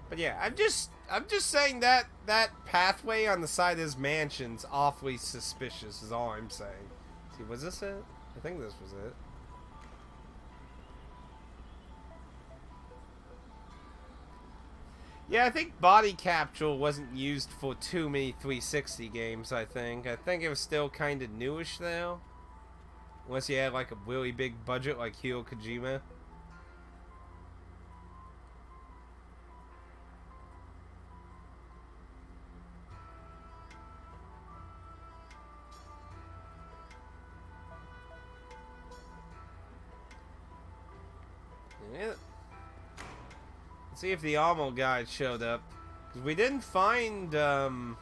But yeah, I'm just saying that pathway on the side of his mansion's awfully suspicious is all I'm saying. See, was this it? I think this was it. Yeah, I think body capture wasn't used for too many 360 games, I think. I think it was still kind of newish, though. Unless you had, like, a really big budget like Hideo Kojima. Yeah. Let's see if the ammo guide showed up. Cause we didn't find anyone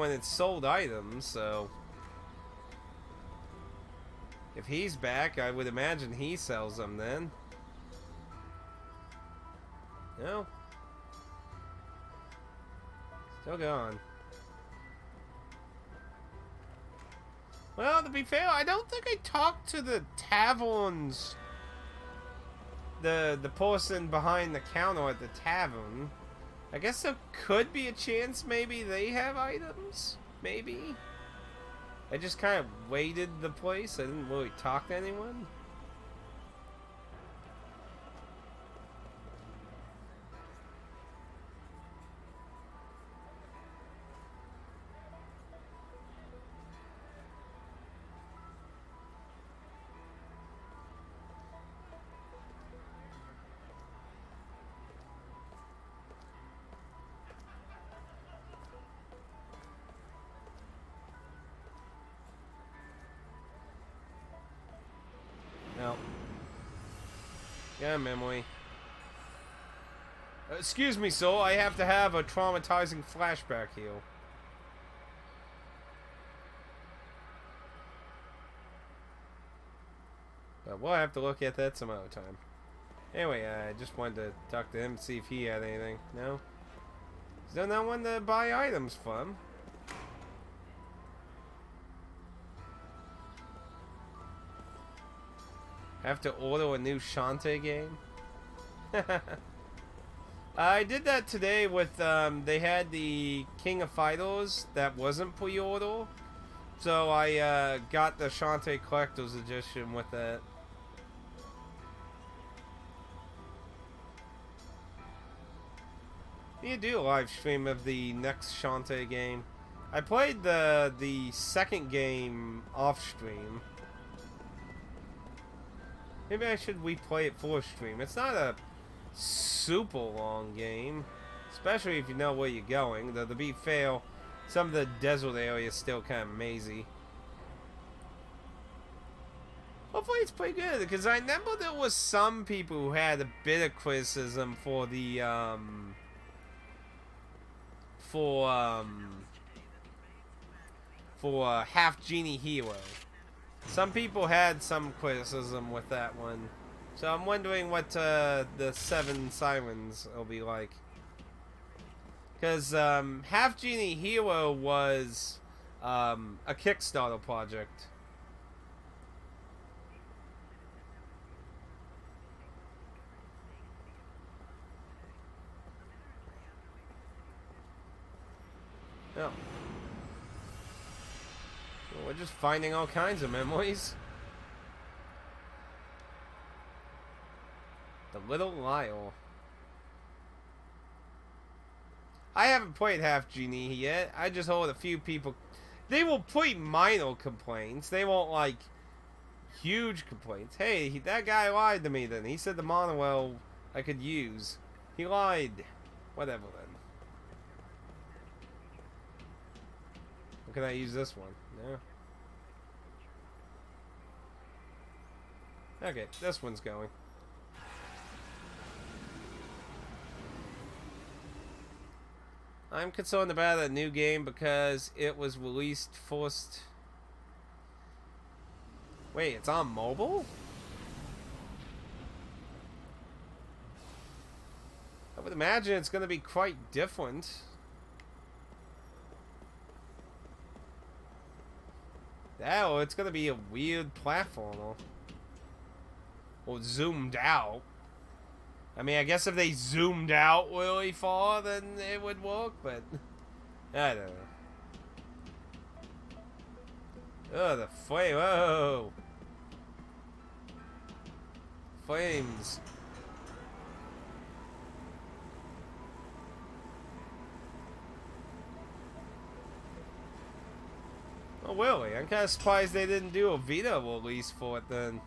that sold items, so if he's back, I would imagine he sells them then. No. Still gone. Well, to be fair, I don't think I talked to the taverns. The person behind the counter at the tavern. I guess there could be a chance maybe they have items. Maybe. I just kind of waited the place. I didn't really talk to anyone. No. Yeah, memory. Excuse me, soul. I have to have a traumatizing flashback here. But we'll have to look at that some other time. Anyway, I just wanted to talk to him and see if he had anything. No? Is there no one to buy items from? Have to order a new Shantae game? I did that today with, they had the King of Fighters that wasn't pre-order. So I got the Shantae Collector's Edition with that. You do a live stream of the next Shantae game. I played the second game off stream. Maybe I should replay it for stream. It's not a super long game, especially if you know where you're going. Though to be fair, some of the desert area is still kind of mazy. Hopefully it's pretty good, because I remember there was some people who had a bit of criticism for the Half Genie Hero. Some people had some criticism with that one. So I'm wondering what the 7 Sirens will be like. Because Half Genie Hero was a Kickstarter project. Oh. We're just finding all kinds of memories. The Little Lyle. I haven't played Half Genie yet. I just heard a few people. They will put minor complaints. They won't like huge complaints. Hey, that guy lied to me then. He said the monorail I could use. He lied. Whatever then. Can I use this one? No. Okay, this one's going. I'm concerned about a new game because it was released first. Wait, it's on mobile? I would imagine it's going to be quite different. Oh, it's gonna be a weird platformer. Or zoomed out. I mean, I guess if they zoomed out really far, then it would work, but I don't know. Oh, the flame! Whoa! Flames. Oh, really? I'm kind of surprised they didn't do a Vita release for it then.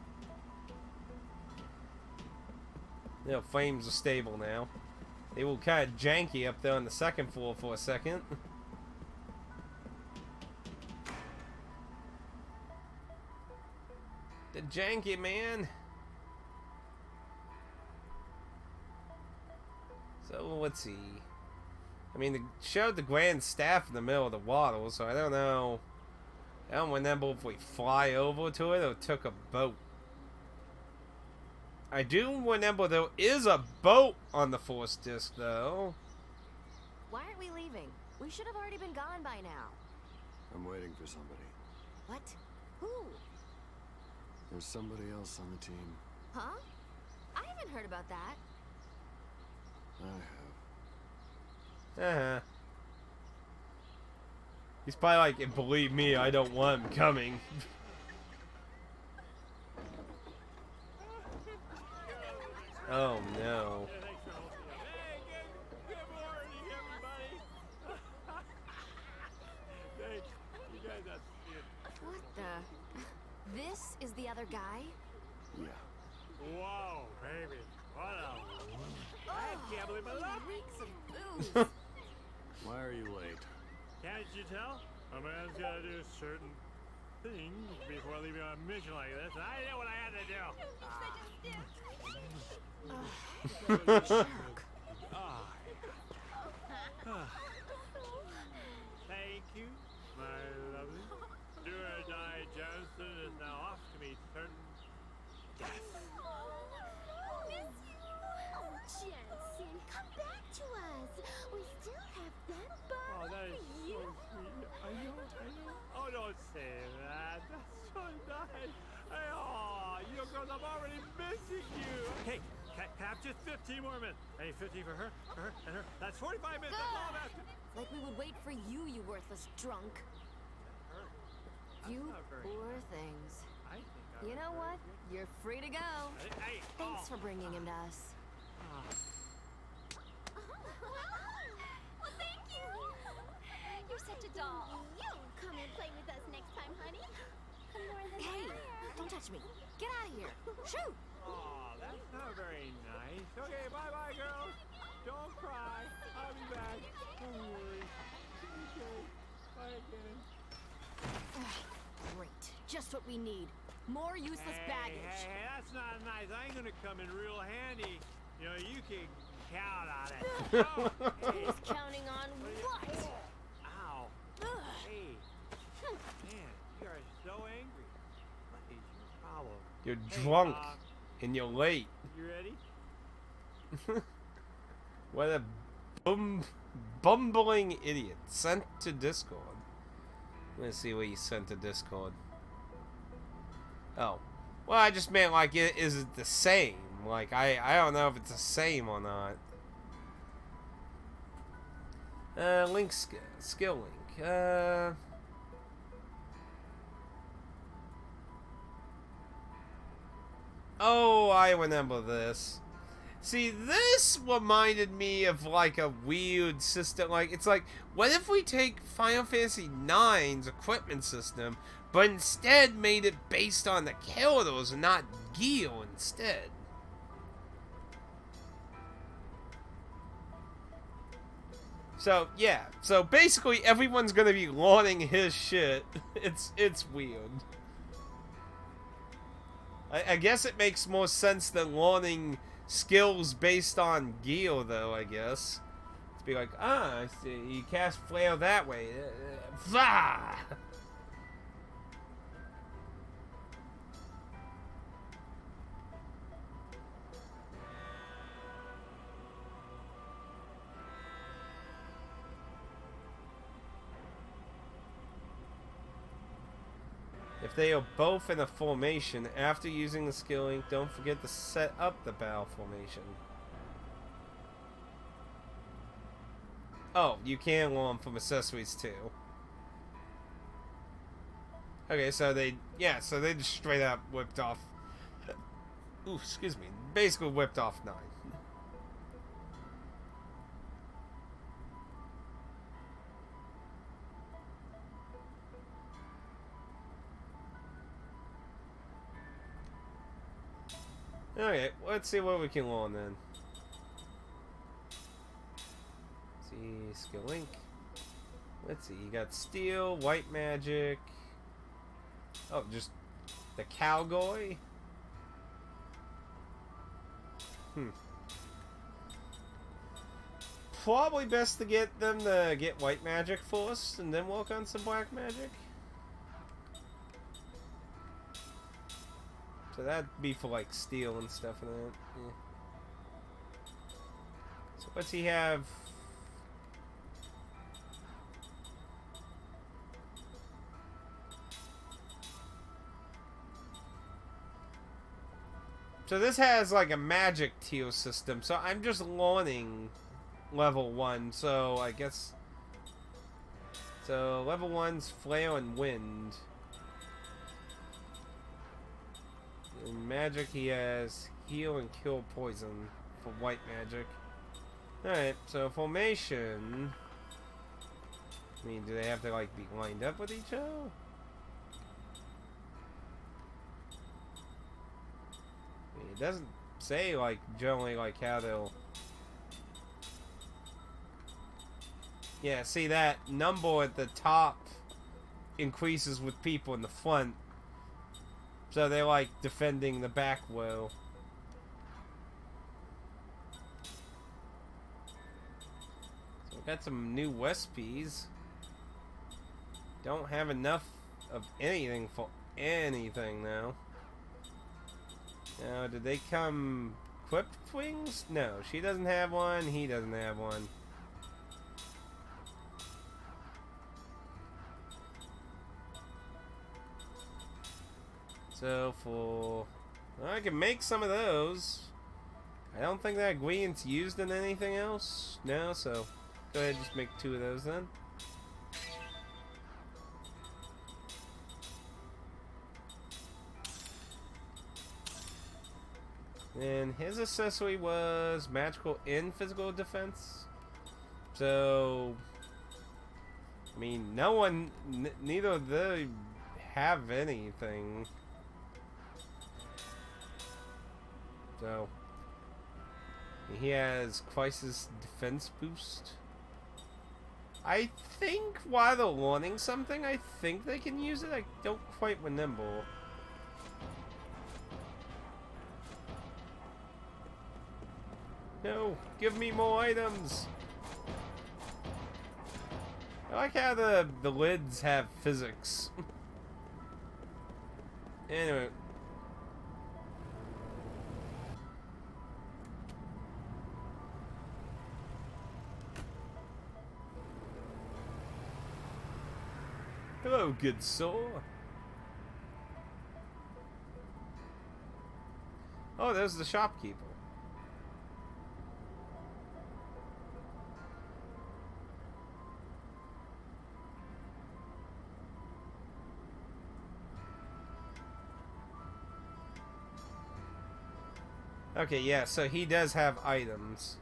You know, flames are stable now. They were kind of janky up there on the second floor for a second. The janky, man. So, let's see. I mean, they showed the Grand Staff in the middle of the water, so I don't know. I don't remember if we fly over to it or took a boat. I do remember there is a boat on the Force Disc, though. Why aren't we leaving? We should have already been gone by now. I'm waiting for somebody. What? Who? There's somebody else on the team. Huh? I haven't heard about that. I have. Uh-huh. He's probably like, and believe me, I don't want him coming. Oh no. What the? This is the other guy? Yeah. Whoa, baby. What a... I can't believe my luck. Reeks of booze. Why are you late? Can't you tell? A man's gotta do certain things before leaving on a mission like this, and I knew what I had to do. Thank you, my lovely. Do or die Johnson is now off to meet certain death. Miss you! Jensen, come back to us. We still have that bar Oh, that is for so you. sweet. I know. Oh, don't say that. That's so nice. Oh, you girls, I'm already missing you. Hey, have just 15 more minutes. Hey, 15 for her, and her. That's 45 minutes. That's all that's. Like we would wait for you, you worthless drunk. You poor things. I think You know what? You're free to go. Hey, Thanks for bringing him to us. Well, thank you. You're such a doll. You come and play with us next time, honey. More than Hey, that. don't touch me. Get out of here. Shoot. Oh, that's not very nice. Okay, bye-bye, girls. Don't cry. I'll be back. Don't worry. Okay. Bye again. Great. Just what we need. More useless baggage. Hey, that's not nice. I ain't gonna come in real handy. You know, you can count on it. Oh, hey. Who's counting on what? Ow. Ugh. Hey. Man, you are so angry. What is your problem? You're Hey, drunk and you're late. You ready? What a bumbling idiot. Sent to Discord. Let's see what you sent to Discord. Oh. Well, I just meant, like, is it the same? Like, I don't know if it's the same or not. Link skill link. Oh, I remember this. See, this reminded me of like a weird system. Like, it's like, what if we take Final Fantasy IX's equipment system, but instead made it based on the characters and not gear instead? So yeah, so basically everyone's gonna be lauding his shit. It's weird. I guess it makes more sense than lauding skills based on gear, though, I guess. To be like, I see, you cast flare that way. Vah! If they are both in a formation, after using the skill link, don't forget to set up the battle formation. Oh, you can learn from accessories too. Okay, so they just straight up whipped off. Ooh, excuse me. Basically whipped off 9. Okay, let's see what we can learn then. Let's see, skill link. Let's see, you got steel, white magic. Oh, just the cowboy. Probably best to get them to get white magic first, and then work on some black magic. So that'd be for like steel and stuff and that. Yeah. So what's he have? So this has like a magic tier system. So I'm just learning level 1. So I guess. So level 1's Flare and Wind. In magic, he has Heal and Kill Poison for white magic. Alright, so formation. I mean, do they have to like be lined up with each other? I mean, it doesn't say like generally like how they'll. Yeah, see that number at the top increases with people in the front. So they're like defending the back row. So we got some new recipes. Don't have enough of anything for anything now. Now, did they come equipped wings? No, she doesn't have one, he doesn't have one. So for... Well, I can make some of those. I don't think that ingredient's used in anything else. No, so go ahead and just make 2 of those then. And his accessory was magical and physical defense. So, I mean, no one, neither of them have anything. So, he has crisis defense boost. I think while they're learning something, I think they can use it. I don't quite remember. No, give me more items. I like how the lids have physics. Anyway. Hello, good soul. Oh, there's the shopkeeper. Okay, yeah, so he does have items.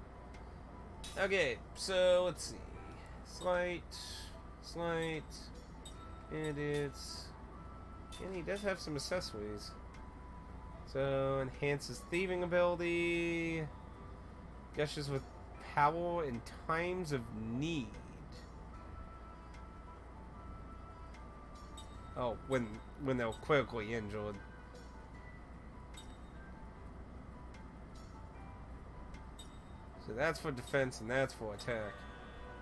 Okay, so let's see. Slight, edits, and he does have some accessories. So, enhances thieving ability, gushes with power in times of need. Oh, when they're critically injured. So that's for defense and that's for attack.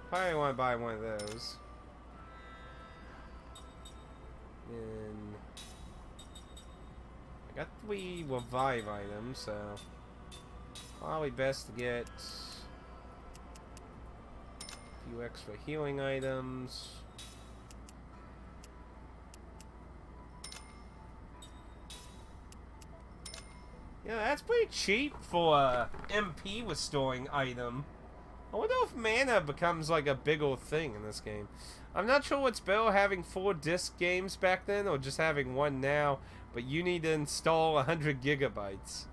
Probably want to buy one of those. And I got 3 revive items, so probably best to get a few extra healing items. Yeah, that's pretty cheap for a MP restoring item. I wonder if mana becomes like a big old thing in this game. I'm not sure what's better, having 4 disc games back then or just having 1 now, but you need to install 100 gigabytes.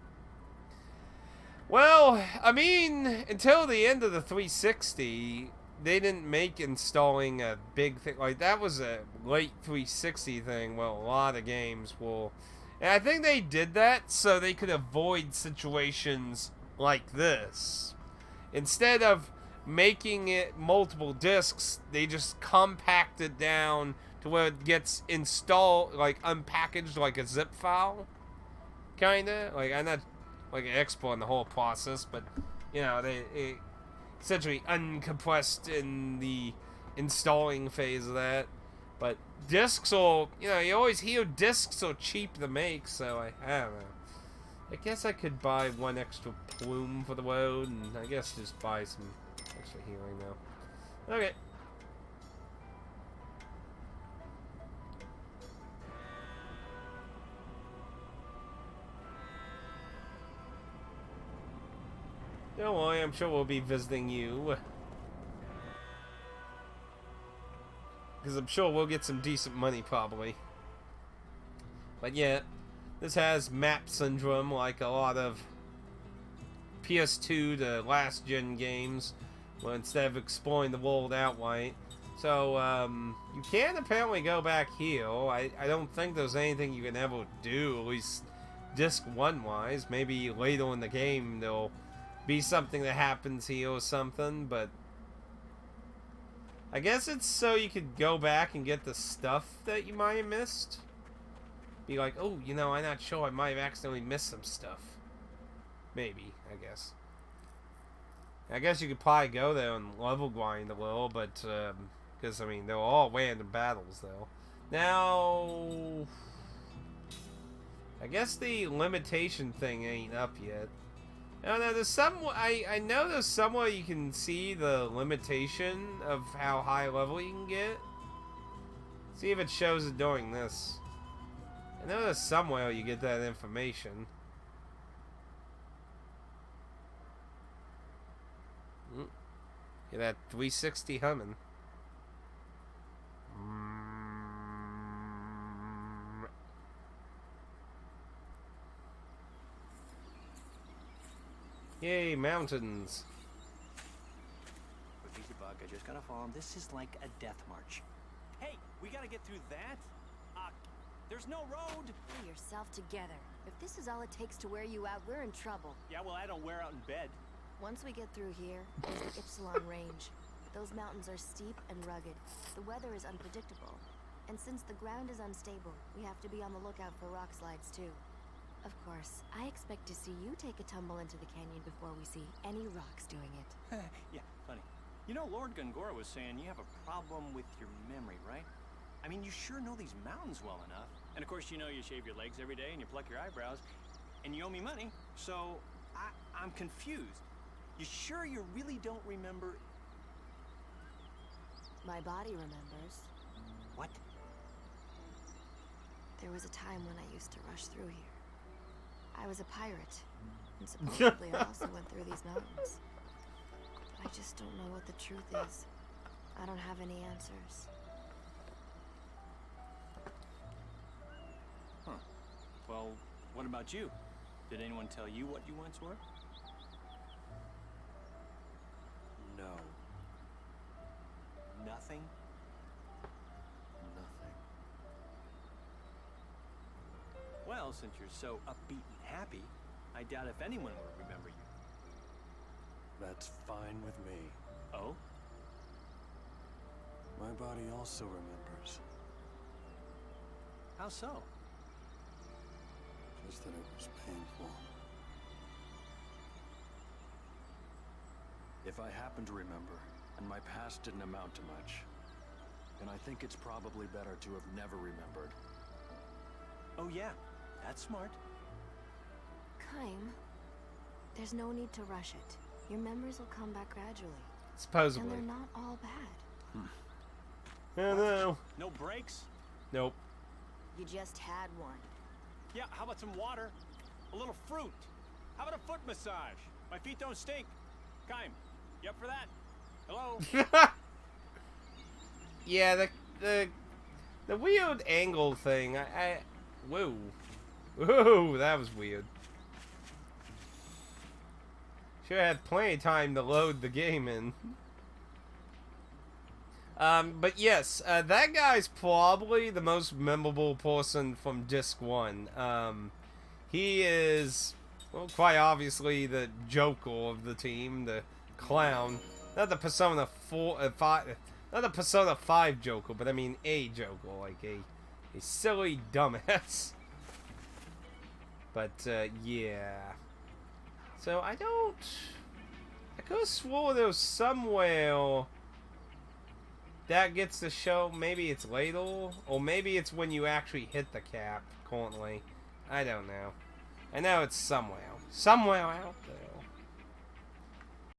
Well, I mean, until the end of the 360, they didn't make installing a big thing. Like, that was a late 360 thing. Well, a lot of games will... And I think they did that so they could avoid situations like this. Instead of making it multiple discs, they just compact it down to where it gets installed, like unpackaged like a zip file. Kinda. Like, I'm not like exporting the whole process, but, you know, they essentially uncompressed in the installing phase of that. But discs are, you know, you always hear discs are cheap to make, so I don't know. I guess I could buy 1 extra plume for the road, and I guess just buy some extra healing now. Okay. Don't worry, I'm sure we'll be visiting you. Because I'm sure we'll get some decent money, probably. But yeah, this has map syndrome like a lot of PS2 to last gen games, where instead of exploring the world outright. So, you can apparently go back here. I don't think there's anything you can ever do, at least disc 1 wise. Maybe later in the game there'll be something that happens here or something, but I guess it's so you could go back and get the stuff that you might have missed. Be like, oh, you know, I'm not sure, I might have accidentally missed some stuff. Maybe, I guess. I guess you could probably go there and level grind a little, but, because, I mean, they're all random battles, though. Now, I guess the limitation thing ain't up yet. I don't know, there's some, I know there's somewhere you can see the limitation of how high level you can get. See if it shows it during this. I know there's somewhere you get that information. Get that 360 humming. Yay, mountains. Easy bug, I just gotta follow him. This is like a death march. Hey, we gotta get through that? There's no road. Pull yourself together. If this is all it takes to wear you out, we're in trouble. Yeah, well, I don't wear out in bed. Once we get through here, there's the Ypsilon Range. Those mountains are steep and rugged. The weather is unpredictable. And since the ground is unstable, we have to be on the lookout for rock slides, too. Of course, I expect to see you take a tumble into the canyon before we see any rocks doing it. Yeah, funny. You know, Lord Gongora was saying you have a problem with your memory, right? I mean, you sure know these mountains well enough. And of course, you know you shave your legs every day and you pluck your eyebrows. And you owe me money, so I'm confused. You sure you really don't remember? My body remembers. What? There was a time when I used to rush through here. I was a pirate, and supposedly I also went through these mountains. But I just don't know what the truth is. I don't have any answers. Huh. Well, what about you? Did anyone tell you what you once were? No. Nothing? Nothing. Well, since you're so upbeat and happy, I doubt if anyone will remember you. That's fine with me. Oh? My body also remembers. How so? Just that it was painful. If I happen to remember, and my past didn't amount to much, then I think it's probably better to have never remembered. Oh yeah, that's smart. Kaim, there's no need to rush it. Your memories will come back gradually. Supposedly. And they're not all bad. Oh no. No breaks? Nope. You just had one. Yeah, how about some water? A little fruit? How about a foot massage? My feet don't stink. Kaim, you up for that? Hello? Yeah, the weird angle thing, whoa. Whoa, that was weird. Should have had plenty of time to load the game in. But yes, that guy's probably the most memorable person from Disc 1. He is, well, quite obviously the Joker of the team, the clown. Not the Persona 5, not the Persona 5 Joker, but I mean a Joker, like a silly dumbass. But, yeah. So, I could have swore there was somewhere that gets the show. Maybe it's later, or maybe it's when you actually hit the cap currently. I don't know. I know it's somewhere out there.